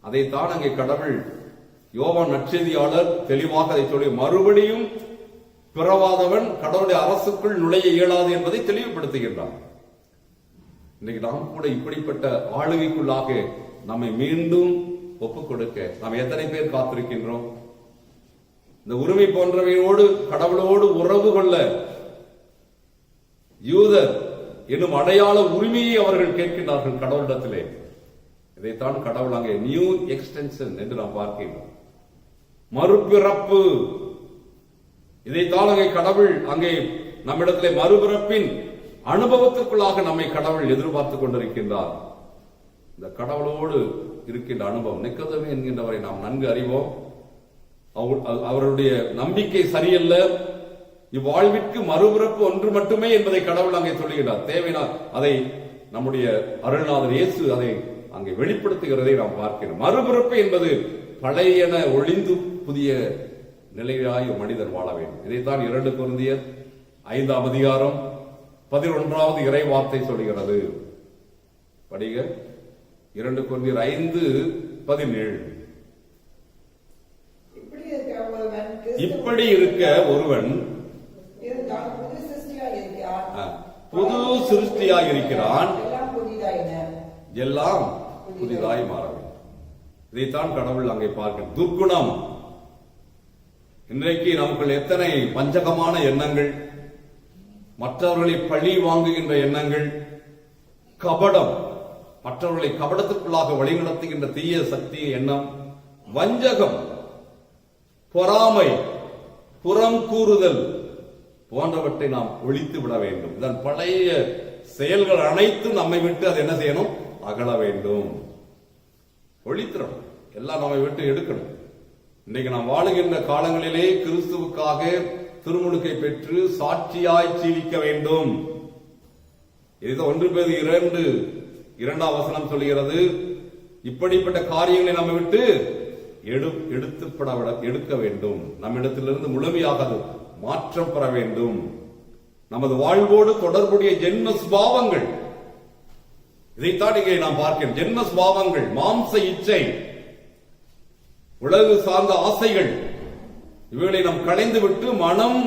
அதைத்தான் அங்கே கடவுள் யோவான் நற்செய்தியாளர் தெளிவாக அதை சொல்லி, மறுபடியும் பிறவாதவன் கடவுளுடைய அரசுக்குள் நுழைய இயலாது என்பதை தெளிவுபடுத்துகின்றார். இன்னைக்கு நாம் கூட இப்படிப்பட்ட ஆளுகைக்குள்ளாக நம்மை மீண்டும் ஒப்புக் கொடுக்க நாம் எத்தனை பேர் காத்திருக்கின்றோம்? இந்த உரிமை போன்றவையோடு கடவுளோடு உறவு கொள்ள யூதர் என்னும் அடையாள உரிமையை அவர்கள் கேட்கின்றார்கள் கடவுளிடத்திலே. இதைத்தான் கடவுள் அங்கே நியூ எக்ஸ்டென்ஷன் என்று நாம் பார்க்கின்றோம். மறுபிறப்பு, இதைத்தான் அங்கே கடவுள் அங்கே நம்மிடத்திலே மறுபிறப்பின் அனுபவத்திற்குள்ளாக நம்மை கடவுள் எதிர்பார்த்துக் கொண்டிருக்கின்றார். இந்த கடவுளோடு இருக்கின்ற அனுபவம். நிக்கோதேமு என்கின்றவரை நாம் நன்கு அறிவோம். அவருடைய நம்பிக்கை சரியல்ல, இவ்வாழ்விற்கு மறுபிறப்பு ஒன்று மட்டுமே என்பதை கடவுள் அங்கே சொல்லுகிறார். தேவைனால் அதை நம்முடைய அருள்நாதர் இயேசு அதை அங்கே வெளிப்படுத்துகிறதை நாம் பார்க்கிறோம். மறுபிறப்பு என்பது பழையன ஒளிந்து புதிய நிலையாய் மனிதன் வாழ வேண்டும். இதைத்தான் 2 கொரிந்தியர் 5ஆம் அதிகாரம் 11வது இறை வார்த்தை சொல்கிறது. படிக 2 கொரிந்தியர் 5:17. இப்படி இருக்க ஒருவன் புது சிருஷ்டியாய் இருக்கிறான், எல்லாம் புதிதாய் மாற வேண்டும். இதைத்தான் கடவுள் அங்கே பார்க்க. துர்க்குணம், இன்றைக்கு நமக்குள் எத்தனை வஞ்சகமான எண்ணங்கள், மற்றவர்களை பழி வாங்குகின்ற எண்ணங்கள், கபடம், மற்றவர்களை கபடத்துக்குள்ளாக வழிநடத்துகின்ற தீய சக்தி எண்ணம், வஞ்சகம், பொறாமை, புறம் கூறுதல் போன்றவற்றை நாம் ஒழித்து விட வேண்டும். இதன் பழைய செயல்கள் அனைத்தும் நம்மை விட்டு அது என்ன செய்யணும்? அகல வேண்டும், ஒழித்திடணும், எல்லாம் நம்மை விட்டு எடுக்கணும். இன்றைக்கு நாம் வாழுகின்ற காலங்களிலே கிறிஸ்துவுக்காக திருமுழுக்கை பெற்று சாட்சியாய் ஜீவிக்க வேண்டும். இது 1 பேதுரு 2ஆம் வசனம் சொல்கிறது. இப்படிப்பட்ட காரியங்களை நம்ம விட்டு எடுக்க வேண்டும். நம்மிடத்திலிருந்து முழுமையாக மாற்றம் பெற வேண்டும். நமது வாழ்வோடு தொடர்புடைய ஜென்ம சுபாவங்கள், இதைத்தான் இங்கே நாம் பார்க்கிறோம். ஜென்ம சுபாவங்கள், மாம்ச இச்சை, உலகு சார்ந்த ஆசைகள், இவைகளை நாம் களைந்து விட்டு மனம்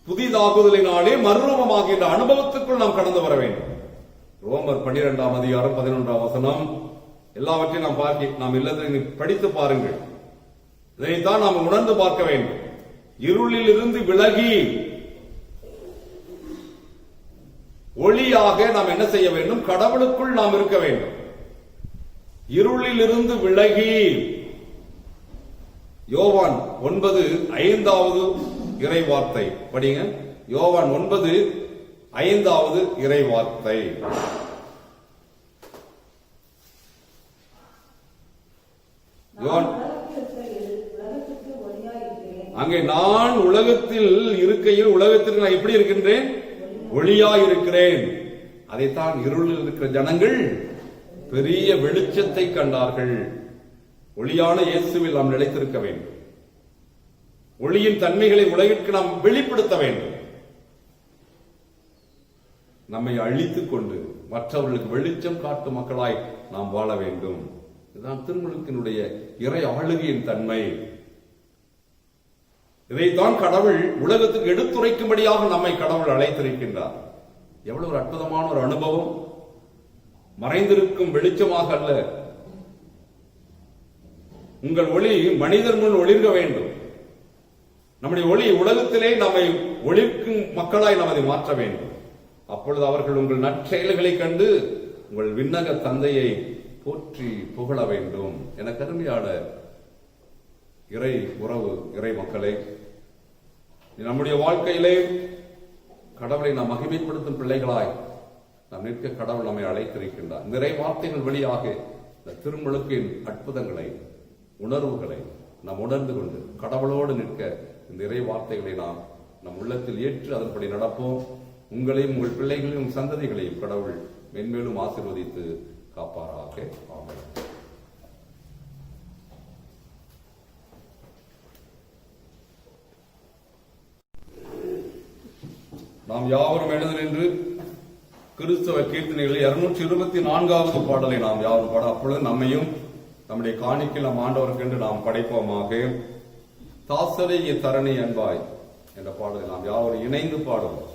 புதிதாகுதலினாலே மறுரூபமாகின்ற அனுபவத்துக்குள் நாம் கடந்து வர வேண்டும். ரோமர் 12ஆம் அதிகாரம் 11ஆம் வசனம் எல்லாவற்றையும் நாம் இல்லத்தில் படித்து பாருங்கள். இதைத்தான் நாம் உணர்ந்து பார்க்க வேண்டும். இருளில் இருந்து விலகி ஒளியாக நாம் என்ன செய்ய வேண்டும்? கடவுளுக்குள் நாம் இருக்க வேண்டும். இருளில் இருந்து விலகி, யோவான் 9:5வது இறை வார்த்தை படிங்க. யோவான் 9:5வது இறை வார்த்தை. அங்கே நான் உலகத்தில் இருக்கையில் உலகத்திற்கு நான் எப்படி இருக்கின்றேன்? ஒளியாய் இருக்கிறேன். அதைத்தான் இருளில் இருக்கிற ஜனங்கள் பெரிய வெளிச்சத்தை கண்டார்கள். ஒளியான இயேசுவில் நாம் நிலைத்திருக்க வேண்டும். ஒளியின் தன்மைகளை உலகிற்கு நாம் வெளிப்படுத்த வேண்டும். நம்மை அழித்துக் கொண்டு மற்றவர்களுக்கு வெளிச்சம் காட்டும் மக்களாய் நாம் வாழ வேண்டும். இதுதான் திருமுழுக்கினுடைய இறை ஆளுகையின் தன்மை. இதைத்தான் கடவுள் உலகத்துக்கு எடுத்துரைக்கும்படியாக நம்மை கடவுள் அழைத்திருக்கின்றார். எவ்வளவு ஒரு அற்புதமான ஒரு அனுபவம்! மறைந்திருக்கும் வெளிச்சமாக அல்ல, உங்கள் ஒளி மனிதர் முன் ஒளிர்க வேண்டும். நம்முடைய ஒளி உலகத்திலே நம்மை ஒளிர்க்கும் மக்களாய் நாம் அதை மாற்ற வேண்டும். அப்பொழுது அவர்கள் உங்கள் நற்செயல்களை கண்டு உங்கள் விண்ணக தந்தையை போற்றி புகழ வேண்டும். என கருமையான இறை உறவு இறை மக்களே, நம்முடைய வாழ்க்கையிலே கடவுளை நாம் மகிமைப்படுத்தும் பிள்ளைகளாய் நாம் நிற்க கடவுள் நம்மை அழைத்திருக்கின்றார். நிறை வார்த்தைகள் வழியாக இந்த திருமுழுக்கின் அற்புதங்களை, உணர்வுகளை நாம் உணர்ந்து கொண்டு கடவுளோடு நிற்க இந்த இறை வார்த்தைகளை நாம் நம் உள்ளத்தில் ஏற்று அதன்படி நடப்போம். உங்களையும் உங்கள் பிள்ளைகளையும் உங்கள் சந்ததிகளையும் கடவுள் மென்மேலும் ஆசீர்வதித்து காப்பாராக. ஆமென். நாம் யாவரும் எழுந்து நின்று கிறிஸ்தவ கீர்த்தனைகளில் 224வது பாடலை நாம் யாவரும் பாட, அப்பொழுது நம்மையும் நம்முடைய காணிக்கை நம் ஆண்டவருக்கு என்று நாம் படைப்போமாக. தாசரை தரணி அன்பாய் என்ற பாடலை நாம் யாவரும் இணைந்து பாடுவோம்.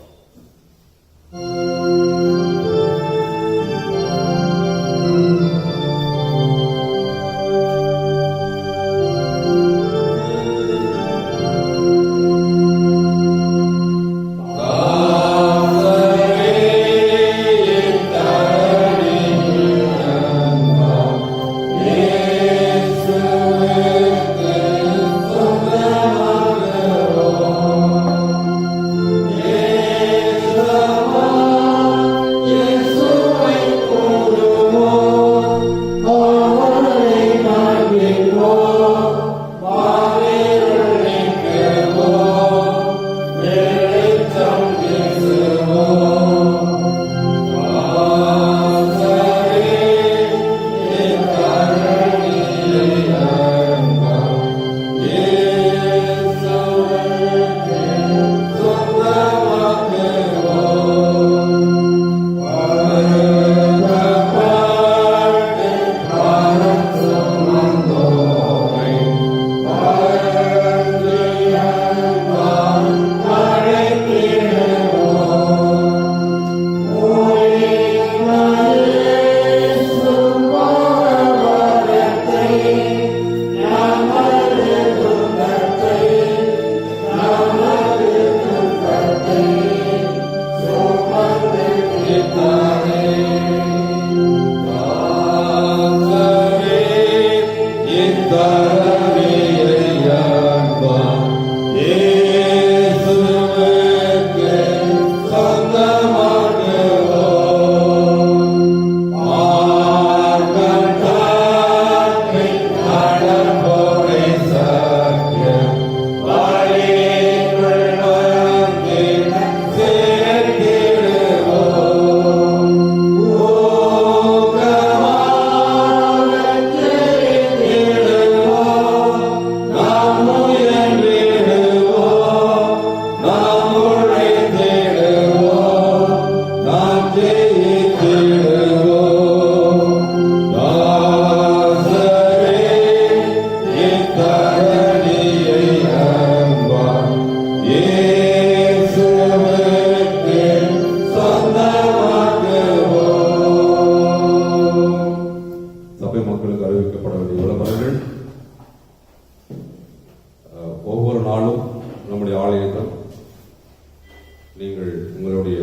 நீங்கள் உங்களுடைய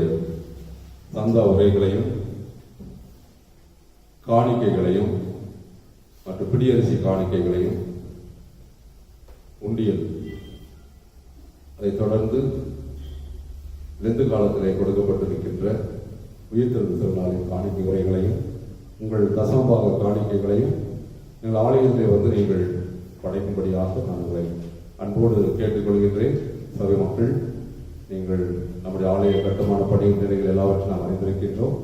சந்தா உரைகளையும் காணிக்கைகளையும் மற்றும் பிடியரிசி காணிக்கைகளையும் உண்டியல், அதைத் தொடர்ந்து லெந்து காலத்திலே கொடுக்கப்பட்டிருக்கின்ற உயிர்த்தெழுந்த திருநாளின் காணிக்கை உரைகளையும் உங்கள் தசமபாக காணிக்கைகளையும் எங்கள் ஆலயத்திலே வந்து நீங்கள் படைக்கும்படியாக நான் உங்களை அன்போடு கேட்டுக்கொள்கின்றேன். சபை மக்கள், நீங்கள் நம்முடைய ஆலய கட்டுமான பணியின் நிலைகள் எல்லாவற்றையும் நாம் அறிந்திருக்கின்றோம்.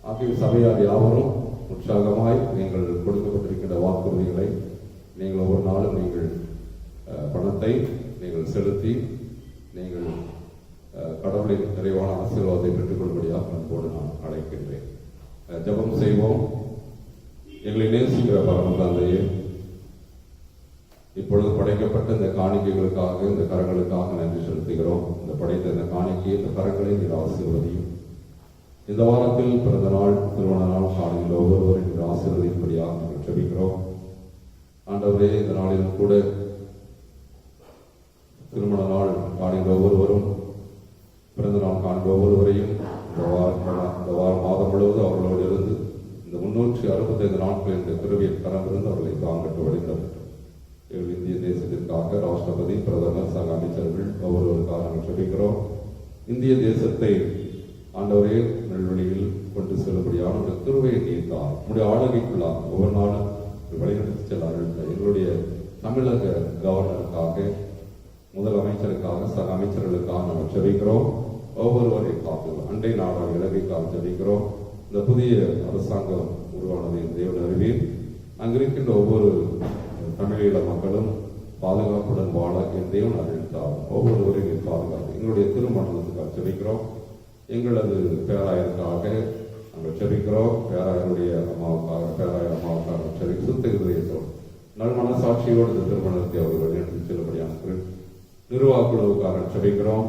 ஆகிய சபையார் யாவரும் உற்சாகமாய் நீங்கள் கொடுக்கப்பட்டிருக்கின்ற வாக்குறுதிகளை நீங்கள் ஒவ்வொரு நாளும் நீங்கள் பணத்தை நீங்கள் செலுத்தி நீங்கள் கடவுளின் நிறைவான ஆசீர்வாதத்தை பெற்றுக்கொள்படியாக அன்போடு நான் அழைக்கின்றேன். ஜெபம் செய்வோம். எங்களை நேசிக்கிற பரம தந்தையே, இப்பொழுது படைக்கப்பட்ட இந்த காணிக்கைகளுக்காக, இந்த கரங்களுக்காக நன்றி செலுத்துகிறோம். இந்த படைத்த இந்த காணிக்கை, இந்த கரங்களை நீர் ஆசீர்வதியும். இந்த வாரத்தில் பிறந்த நாள், திருமண நாள் காணுகின்ற ஒவ்வொருவரும் நீர் ஆசீர்வதிக்கும்படியாக நாங்கள் ஜெபிக்கிறோம். ஆண்டவரே, இந்த நாளிலும் கூட திருமண நாள் காணுகின்ற ஒவ்வொருவரும், பிறந்த நாள் காண்கிற ஒவ்வொருவரையும் இந்த வாரம் மாதம் முழுவதும் அவர்களோடு இருந்து இந்த 365 நாட்கள் இந்த கிருபையின் கரம் இருந்து அவர்களை தாங்கட்டு வழிநடத்தட்டும். எங்கள் இந்திய தேசத்திற்காக ராஷ்டிரபதி, பிரதமர், சக அமைச்சர்கள் ஒவ்வொருவருக்காக நாங்கள் ஜெபிக்கிறோம். இந்திய தேசத்தை ஆண்டவரே நல்வழியில் கொண்டு செல்லும்படியான ஒரு கிருபையை நீத்தார் உங்களுடைய ஆளுகைக்குள்ளாக ஒவ்வொரு நாளும் வழிநடத்தி செல்ல எங்களுடைய தமிழக கவர்னருக்காக, முதலமைச்சருக்காக, சக அமைச்சர்களுக்காக நாங்கள் ஜெபிக்கிறோம். ஒவ்வொருவரை காத்துகிறோம். அண்டை நாடாக இலங்கைக்காக ஜெபிக்கிறோம். இந்த புதிய அரசாங்கம் உருவானதை தேவன் அறிவீர். அங்கிருக்கின்ற ஒவ்வொரு தமிழீழ மக்களும் பாதுகாப்புடன் வாழ என் தேவன் அறிவித்தார். ஒவ்வொருவரையும் பாதுகாப்பு. எங்களுடைய திருமணத்துக்காக ஜெபிக்கிறோம். எங்களது பேராயருக்காக நாங்கள் ஜெபிக்கிறோம். பேராயருடைய அம்மாவுக்காக, பேராயர் அம்மாவுக்காக ஜெபிக்க சுத்த இதயத்தோடு நல் மனசாட்சியோடு இந்த திருமணத்தை அவர்கள் எடுத்து செல்லும்படியான நிர்வாகக்குழுவுக்காக ஜெபிக்கிறோம்.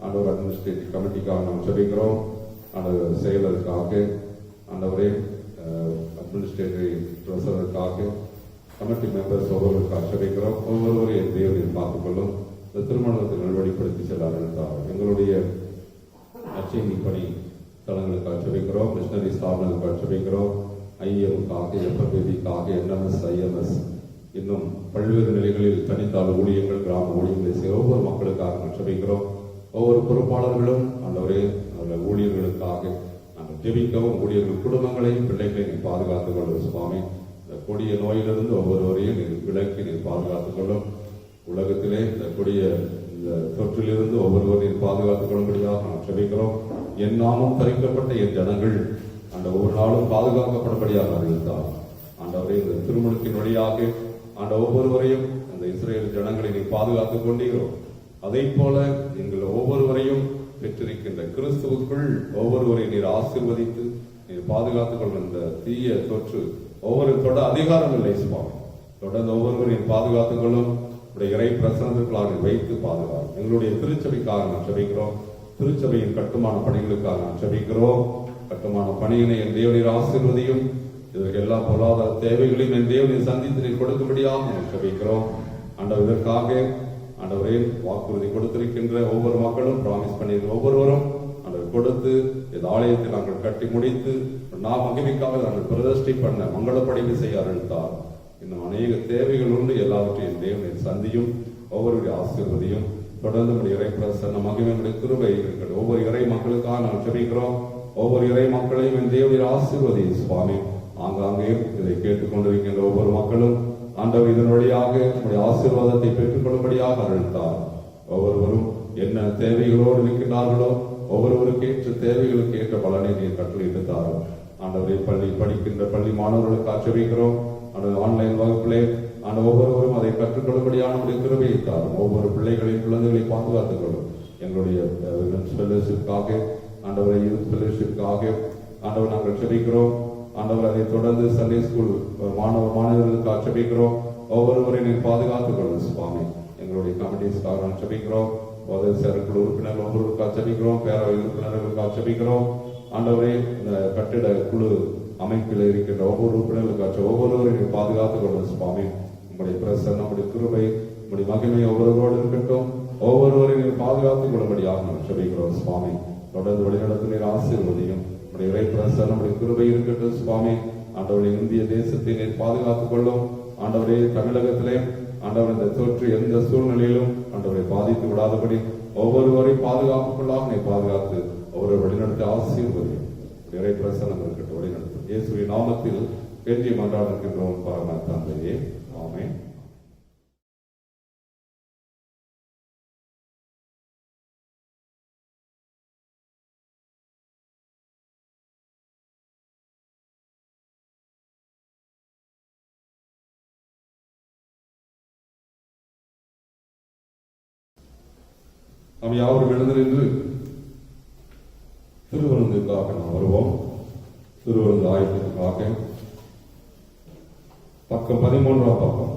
ஆண்டவர் அட்மினிஸ்ட்ரேட்டிவ் கமிட்டிக்காக நாம் ஜெபிக்கிறோம். ஆண்டவர் செயலருக்காக, ஆண்டவரே அட்மினிஸ்ட்ரேட்டிவ் ட்ரெஸருக்காக, கமிட்டி மெம்பர்ஸ் ஒவ்வொருவருக்காக ஜெபிக்கிறோம். ஒவ்வொருவரையும் தேவனையும் பார்த்துக்கொள்ளும். இந்த திருமணத்தை நல்வழிப்படுத்தி செல்ல எங்களுடைய நற்செய்தி பணி தளங்களுக்காக ஜெபிக்கிறோம். மிஷனரி ஸ்தாபனங்களுக்காக ஜெபிக்கிறோம். ஐஎம்காக, எஃப்எம்பிக்காக, என்எம்எஸ், ஐஎம்எஸ், இன்னும் பல்வேறு நிலைகளில் தனித்தாள் ஊழியங்கள், கிராம ஊழியர்களை செய்ய ஒவ்வொரு மக்களுக்காக நாங்கள் ஜெபிக்கிறோம். ஒவ்வொரு பொறுப்பாளர்களும் ஆண்டவரே அவர்கள் ஊழியர்களுக்காக நாங்கள் ஜெபிக்கவும், ஊழியர்கள் குடும்பங்களையும் பிள்ளைகளையும் பாதுகாத்துக் கொள்ளும். சுவாமி, இந்த கொடிய நோயிலிருந்து ஒவ்வொருவரையும் நீர் விலக்கி நீர் பாதுகாத்துக் கொள்ளும். உலகத்திலே இந்த கொடிய இந்த தொற்றிலிருந்து ஒவ்வொருவரையும் பாதுகாத்துக் கொள்ளும்படியாக நாம் ஜெபிக்கிறோம். என் நாமம் தரிக்கப்பட்ட என் ஜனங்கள் அந்த ஒவ்வொரு நாளும் பாதுகாக்கப்படும்படியாக அறிவித்தார். ஆண்டவரே, இந்த திருமணத்தின் வழியாக ஆண்ட ஒவ்வொருவரையும் அந்த இஸ்ரேல் ஜனங்களை நீ பாதுகாத்துக் கொண்டீரோ, அதை போல நீங்கள் ஒவ்வொருவரையும் பெற்றிருக்கின்ற கிறிஸ்துவுக்குள் ஒவ்வொருவரையும் நீர் ஆசீர்வதித்து நீர் பாதுகாத்துக் கொள்கிற இந்த தீய தொற்று ஒவ்வொரு தொட அதிகாரம் இல்லை சுவாமி. தொடர்ந்து ஒவ்வொருவரையும் பாதுகாத்துக் கொள்ளும். இறை பிரசனத்திற்காக வைத்து பாதுகாக்கும். எங்களுடைய திருச்சபைக்காக நாம் ஜெபிக்கிறோம். திருச்சபையின் கட்டுமான பணிகளுக்காக நாம் ஜெபிக்கிறோம். கட்டுமான பணியினை என் தேவனீர் ஆசீர்வதியும். இதற்கு எல்லா பொருளாதார தேவைகளையும் என் தேவனை சந்தித்து நீர் கொடுக்கும்படியாக நாம் ஜெபிக்கிறோம். ஆண்டவர், இதற்காக ஆண்டவரே வாக்குறுதி கொடுத்திருக்கின்ற ஒவ்வொரு மக்களும், பிராமிஸ் பண்ணியிருக்கிற ஒவ்வொருவரும் ஆண்டவர் கொடுத்து இந்த ஆலயத்தை நாங்கள் கட்டி முடித்து நாம் மகிமைக்காக நாங்கள் பிரதிஷ்டை பண்ண மங்களப்படைவு செய்ய அருள்தார். இன்னும் அநேக தேவைகள் உண்டு. எல்லாவற்றையும் தேவனை சந்தியும், ஒவ்வொருடைய ஆசீர்வதியும். தொடர்ந்து நம்முடைய இறை பிரசன்ன மகிமையுடைய கிருபை இருக்கிறது. ஒவ்வொரு இறை மக்களுக்காக நாம் ஜெபிக்கிறோம். ஒவ்வொரு இறை மக்களையும் என் தேவனீர் ஆசீர்வதியும் சுவாமி. ஆங்காங்கே இதை கேட்டுக்கொண்டிருக்கின்ற ஒவ்வொரு மக்களும் ஆண்டவர் இதன் வழியாக நம்முடைய ஆசீர்வாதத்தை பெற்றுக் கொள்ளும்படியாக அருள்த்தார். ஒவ்வொருவரும் என்ன தேவைகளோடு இருக்கின்றார்களோ ஒவ்வொருவருக்கு ஏற்ற தேவைகளுக்கு ஏற்ற பலனை நீர் கட்டளையிட்டு தாரும். ஆண்டவரை பள்ளி படிக்கின்ற பள்ளி மாணவர்களுக்கு ஜெபிக்கிறோம். ஆன்லைன் வகுப்பிலே ஆண்ட ஒவ்வொருவரும் அதை கற்றுக்கொள்ளும்படியான நம்முடைய கிருபையை தாரும். ஒவ்வொரு பிள்ளைகளின் குழந்தைகளை பாதுகாத்துக் கொள்ளும். எங்களுடைய ஃபெல்லோஷிப்காக, ஆண்டவரை யூத் ஃபெல்லோஷிப்காக ஆண்டவர் நாங்கள் ஜெபிக்கிறோம். ஆண்டவர் அதை தொடர்ந்து சண்டே ஸ்கூல் மாணவர்களுக்காக ஜெபிக்கிறோம். ஒவ்வொருவரையும் நீர் பாதுகாத்துக் கொள்ளும் சுவாமி. எங்களுடைய கமிட்டிஸ்க்காக நான் ஜெபிக்கிறோம். செயற்குழு உறுப்பினர்கள் ஒவ்வொருவருக்காக ஜெபிக்கிறோம். பேரவை உறுப்பினர்களுக்காக ஜெபிக்கிறோம். ஆண்டவரே, இந்த கட்டிட குழு அமைப்பில் இருக்கின்ற ஒவ்வொரு உறுப்பினர்களுக்காக ஒவ்வொருவரையும் பாதுகாத்துக் கொள்ளும் சுவாமி. உங்களுடைய பிரசன்னம், நம்முடைய கிருபை, நம்முடைய மகிமை ஒவ்வொருவரோடு இருக்கட்டும். ஒவ்வொருவரையும் பாதுகாத்துக் கொள்ளும்படியாக நாம் ஜெபிக்கிறோம் சுவாமி. தொடர்ந்து வழிநடத்த நீர் ஆசீர்வதியும். நம்முடைய இறை பிரசன்னம் நம்முடைய கிருபை இருக்கட்டும் சுவாமி. ஆண்டவரை இந்திய தேசத்தை நீர் பாதுகாத்துக் கொள்ளும். ஆண்டவரே தமிழகத்திலே ஆண்டவர் இந்த தொற்று எந்த சூழ்நிலையிலும் ஆண்டவரை பாதித்து விடாதபடி ஒவ்வொருவரையும் பாதுகாப்புக்குள்ளாக நீ பாதுகாத்து ஒவ்வொரு வழிநடத்த ஆசீர்வதியும். இறை பிரசன்னம் இருக்கட்டும், வழிநடத்தும். இயேசுவின் நாமத்தில் கெஞ்சி மன்றாடுகின்றோம் பரம தந்தையே, ஆமென். நாம் யாவரும் எழுந்திருந்து திருவிருந்துக்காக நாம் வருவோம். திருவிருந்து ஆயத்தத்துக்காக பக்கம் 13ஆம் பக்கம்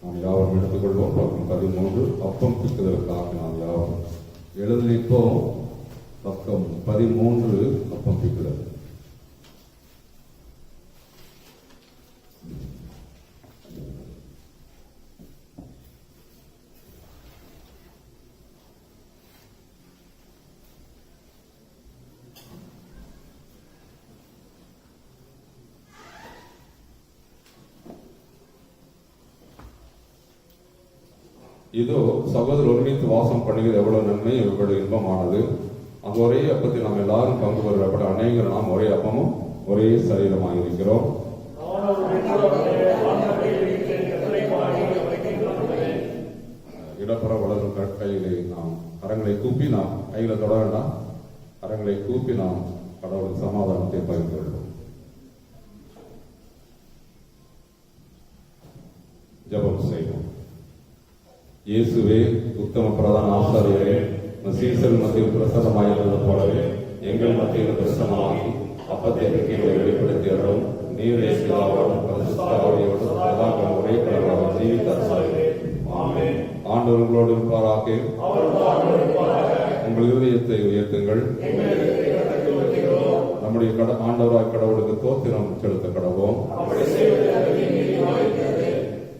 நாம் யாவரும் எடுத்துக்கொள்வோம். பக்கம் 13 அப்பம் பிக்குதலுக்காக நாம் யாவரும் எழுந்து நிற்போம். பக்கம் 13 அப்பம் பிக்குதல். இதோ சகோதரர் ஒருமித்து வாசம் பண்ணுகிறது எவ்வளவு நன்மை, எவ்வளவு இன்பமானது. அந்த ஒரே அப்பத்தில் நாம் எல்லாரும் பங்கு பெறுவப்பட அநேகர் நாம் ஒரே அப்பமும் ஒரே சரீரமாக இருக்கிறோம். இடப்புற வளரும் கையிலே நாம் கரங்களை கூப்பி, நாம் கையில தொட வேண்டாம், கரங்களை கூப்பி நாம் கடவுளுக்கு சமாதானத்தை பகிர்ந்து கொள்வோம். ஜெபம் செய்வோம். இயேசுவே, உத்தம பிரதான ஆசாரியரே, சீசல் மத்தியில் பிரசன்னமாயிருந்தது போலவே எங்கள் மத்தியில் பிரசன்னமாகி அப்பத்தை எங்களை வெளிப்படுத்தி அருளும். நீரே பிதாவோடும் பரிசுத்த ஆவியோடும் சதாகாலம் ஒரே கடவுளாக ஜீவித்தார். ஆண்டவர்களோடு இருப்பாராக. உங்கள் இருதயத்தை உயர்த்துங்கள். நம்முடைய ஆண்டவராய் கடவுளுக்கு தோத்திரம் செலுத்த கடவோம்.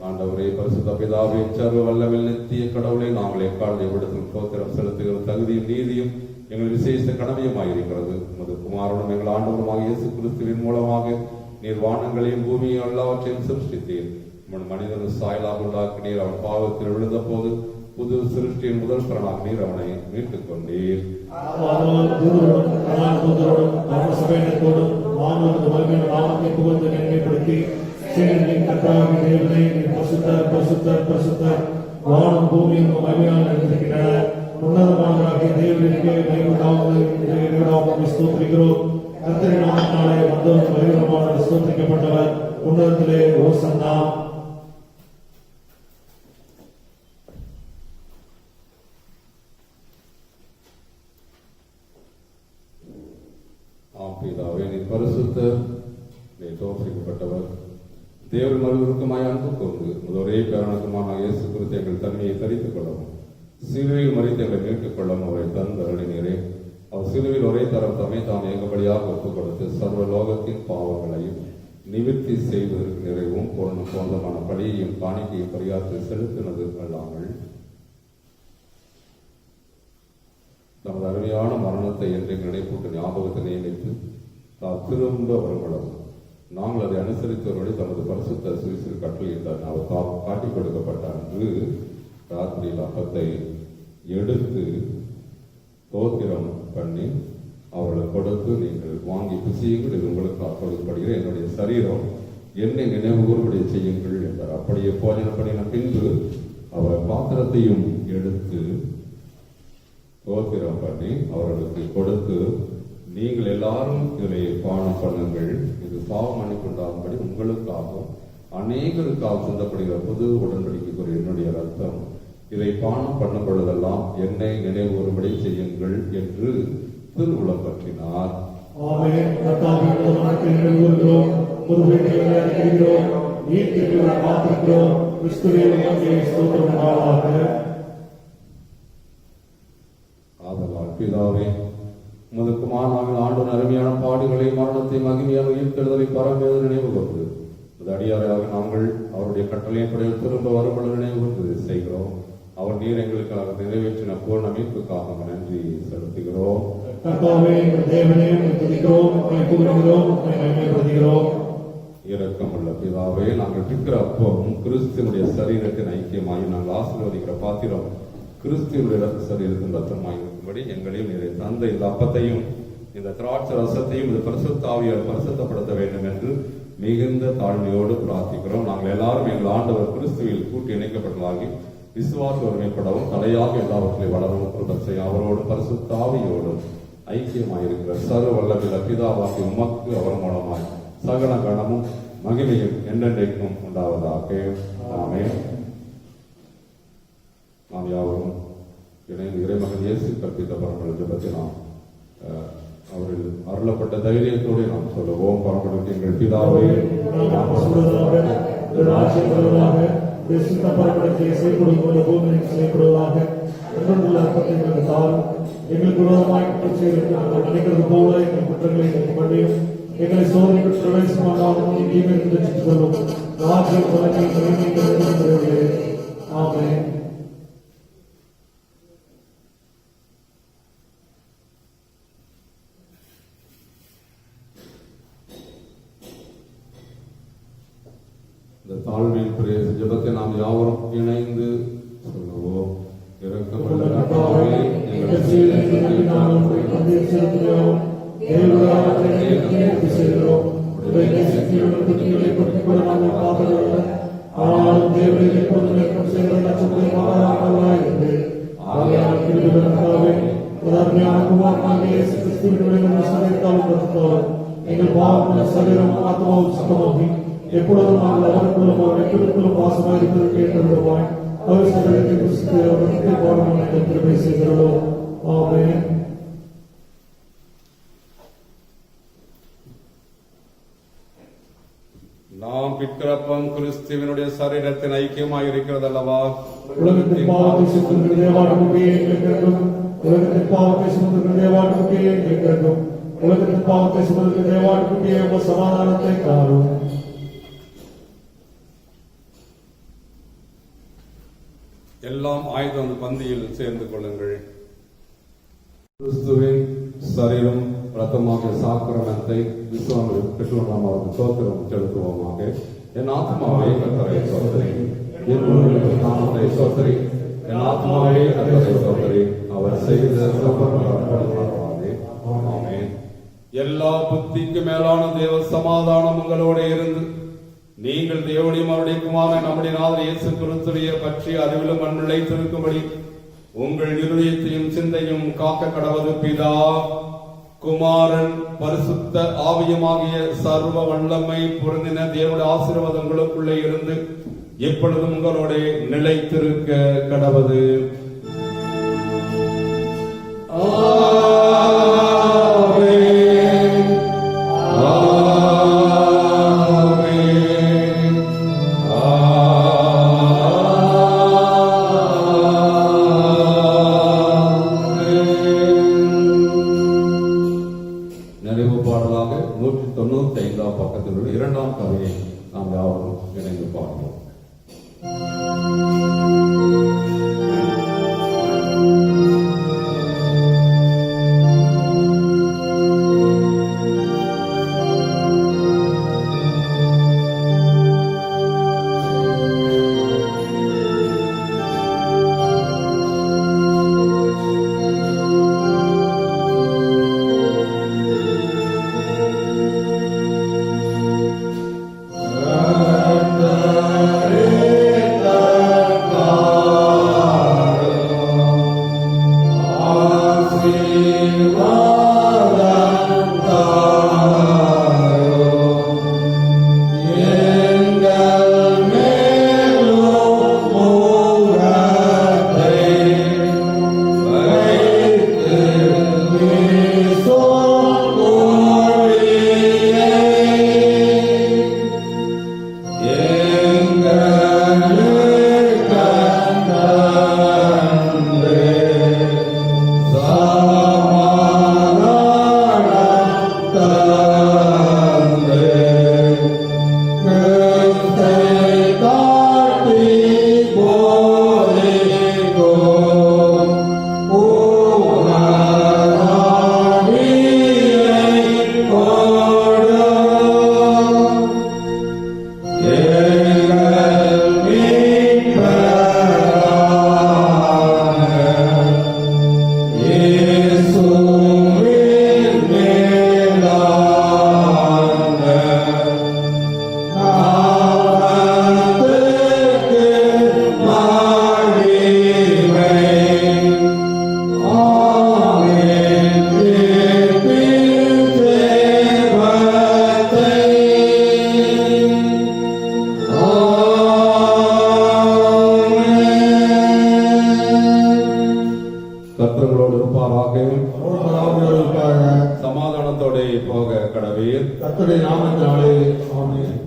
ஆண்டவரே, பரிசுத்த பிதாவே, சர்வ வல்லவில் நித்திய கடவுளை நாங்கள் எக்கால் எவ்விடத்தில் தோத்திரம் செலுத்துகிற தகுதியும் நீதியும் எங்கள் விசேஷ கடமையுமாயிருக்கிறது. உமது குமாரனும் எங்கள் ஆண்டவருமாக இயேசு கிறிஸ்துவின் மூலமாக நீர் வானங்களையும் பூமியும் எல்லாவற்றையும் சிருஷ்டித்தீர். உமது மனிதன் சாயலாக உண்டாக்கினீர். அவன் பாவத்தில் விழுந்த போது புது சிருஷ்டியின் முதல் பலனாக நீர் அவனை மீட்டுக் கொண்டீர். வானம் பூமியும் மகிமையால் இருக்கின்றன. உன்னதமானவராகிய தேவனுக்கு ஸ்தோத்திரிக்கிறோம். கர்த்தரின் நாமத்தினாலே வந்தவர் பரிபூரணமான ஸ்தோத்திரிக்கப்பட்டவர். உன்னதத்திலே ஓசன்னா. பிதாவே, நீர் பரிசுத்தர், நீர் தோற்கடிக்கப்பட்டவர். தேவன் மறுவிருக்கமாய் அன்பு கொண்டு ஒரே பேரனுக்குமான இயேசு குறித்து எங்கள் தன்மையை தரித்துக் கொள்ளவும், சிலுவையில் மறித்து எங்களை மீட்டுக் கொள்ளவும் அவரை தந்தருளினீரே. அவர் சிலுவையில் ஒரே தரம் தம்மை தாம் ஏகபடியாக ஒப்புக் கொடுத்து சர்வ லோகத்தின் பாவங்களையும் நிவர்த்தி செய்வதற்கு நிறைவும் பொருளும் சொந்தமான பலியையும் காணிக்கையும் பரியாற்றி செலுத்தினது அல்லாமல் நமது அருமையான மரணத்தை என்றைக்கு நினைப்பூட்டு ஞாபகத்தை நியமித்து தாம் திரும்ப வரும்பளவும் நாங்கள் அதை அனுசரித்தவர்களை தமது பரிசுத்த சுவிசில் கட்டளையிட்டார். அவர் காட்டிக் கொடுக்கப்பட்ட அன்று ராத்திரியில் அப்பத்தை எடுத்து தோத்திரம் பண்ணி அவர்களை கொடுத்து, நீங்கள் வாங்கி புசியுங்கள், இது உங்களுக்கு கொடுக்கப்படுகிற என்னுடைய சரீரம், என்னை நினைவு கூறுபடி செய்யுங்கள் என்றார். அப்படியே போஜனம் பண்ணின பின்பு அவர் பாத்திரத்தையும் எடுத்து தோத்திரம் பண்ணி அவர்களுக்கு கொடுத்து, நீங்கள் எல்லாரும் இதை பானம் பண்ணுங்கள், இது பாவ மன்னிப்புண்டாகும்படி உங்களுக்காகவும் அநேகருக்காக சிந்தப்படுகிற புது உடன்படிக்கைக்குரிய என்னுடைய ரத்தம், இதை பானம் பண்ணும் பொழுதெல்லாம் என்னை நினைவு கூறும்படி செய்யுங்கள் என்று திருவுளம் பற்றினார். ஆதலால் பிதாவே, உமது குமாரனாகிய ஆண்டவரின் அருமையான பாடுகளை, மரணத்தை, மகிமையான உயிர்த்தெழுதலை பரம்பேத நினைவு கொண்டு அது அடியாரையாக நாங்கள் அவருடைய கட்டளைப்படியில் திரும்ப வரும்பொழுது நினைவு கொண்டு செய்கிறோம். அவர் நீர் எங்களுக்காக நிறைவேற்றின பூர்ண மீட்புக்காக நன்றி செலுத்துகிறோம். கர்த்தாவே, எங்கள் தேவனே, உம்மை துதிக்கிறோம், உம்மை புகழ்கிறோம், உம்மை மகிமைப்படுத்துகிறோம். இரக்கமுள்ள பிதாவே, நாங்கள் இருக்கிற அப்பவும் கிறிஸ்துவனுடைய சரீரத்தின் ஐக்கியமாகி நாங்கள் ஆசீர்வதிக்கிற பாத்திரம் கிறிஸ்துவனுடைய சரீரத்தின் ரத்தமாய் இருக்கும்படி எங்களையும் நீரை தந்த இந்த அப்பத்தையும் இந்த திராட்சை ரசத்தையும் இந்த பரிசுத்த ஆவியால் பரிசுத்தப்படுத்த வேண்டும் என்று மிகுந்த தாழ்மையோடு பிரார்த்திக்கிறோம். நாங்கள் எல்லாரும் எங்கள் ஆண்டவர் கிறிஸ்துவில் கூட்டி இணைக்கப்பட்டதாகி விசுவாச ஒருமைப்படவும் தலையாக எல்லாவற்றையும் வளரவும் கிருபை அவரோடு பரிசுத்த ஆவியோடும் ஐக்கியமாயிருக்கிற சர்வ வல்லமையுள்ள பிதாவாகி உமக்கு அவர் மூலமாய் சகல கணமும் மகிமையும் என்றென்றைக்கும் உண்டாவதாக. ஆமென். நாம் யாவரும் இணைந்து இறைமகன் இயேசு கற்பித்த பரம்பரை ஜெபத்தை நாம் அவர்கள் அருளப்பட்ட தைரியத்தோடு நாம் சொல்லுவோம். பரம்பரை எங்கள் பிதாவே, எங்களுக்கு விரோதமாய் குற்றம் செய்திருக்கிறது நினைக்கிறது போல எங்கள் குற்றங்களை மன்னியும். எங்களை சோதனைக்கு பிரவேசமானாலும் தீமைக்கு ரட்சித்துக் கொள்ளும். ராஜ்யம் மகிமை. ஆமென். இந்த தாழ்மையின் பிரேச ஜெபத்தை நாம் யாவரும் இணைந்து சொல்லுவோம். இரக்கமுள்ள கர்த்தாவே, எங்கள் எப்பொழுதும் நாங்கள் அவருக்குள்ளும் எப்பொழுதும் வாசமாக இருக்கிறது கேட்டருவாய். அவர் சகலத்தை புசித்து அவருக்கு பாடமான கிருபை செய்கிறோம். ஆமென். நாம் பிற்கிறப்பம் கிறிஸ்துவனுடைய சரீரத்தின் ஐக்கியமாக இருக்கிறது அல்லவா? உலகத்தின் பாவத்தை சுமந்திருக்கிற தேவாட்டுக்கு எங்களுக்கும், உலகத்தின் பாவத்தை சுமந்திருக்கிற தேவாட்டுக்கு எங்களுக்கும், உலகத்தின் பாவத்தை சுமந்திருக்கிற தேவாட்டுக்கு சமாதானத்தை காரும். எல்லாம் ஆயுதம் அந்த பந்தியில் சேர்ந்து கொள்ளுங்கள். கிறிஸ்துவின் சரீரம் ரத்தமாக சாக்கிரமத்தை விசுவாசம் பெற்றோர் நாம் அவருக்கு சோத்திரம் செலுத்துவோமாக. என் ஆத்மாவே கர்த்தரை சோதரி, என் உள்ளத்தில் நாமத்தை சோதரி, என் ஆத்மாவே கர்த்தரை சோதரி, அவர் செய்த சோதரே. ஆமென். எல்லா புத்திக்கு மேலான தேவ சமாதானம் உங்களோட இருந்து நீங்கள் தேவனையும் அவருடைய குமாரன் நம்முடைய நாதர் இயேசு கிறிஸ்துவை பற்றி அறிவிலும் நிலைத்திருக்கும்படி உங்கள் இருதயத்தையும் சிந்தையும் காக்க கடவது பிதா, குமாரன், பரிசுத்த ஆவியுமாகிய சர்வ வல்லமை பொருந்தின தேவனுடைய ஆசீர்வாதங்களுக்குள்ளே இருந்து எப்பொழுதும் உங்களோட நிலைத்திருக்க கடவது. நிறைவு பாடலாக 195 பக்கத்தில் உள்ள 2ஆம் கவியை நாம் யாவரும் இணைந்து பாடுவோம். Sama அவர்களுக்காக சமாதானத்தோட போக கடவீர். கர்த்தருடைய நாமத்தினாலே ஆமென்.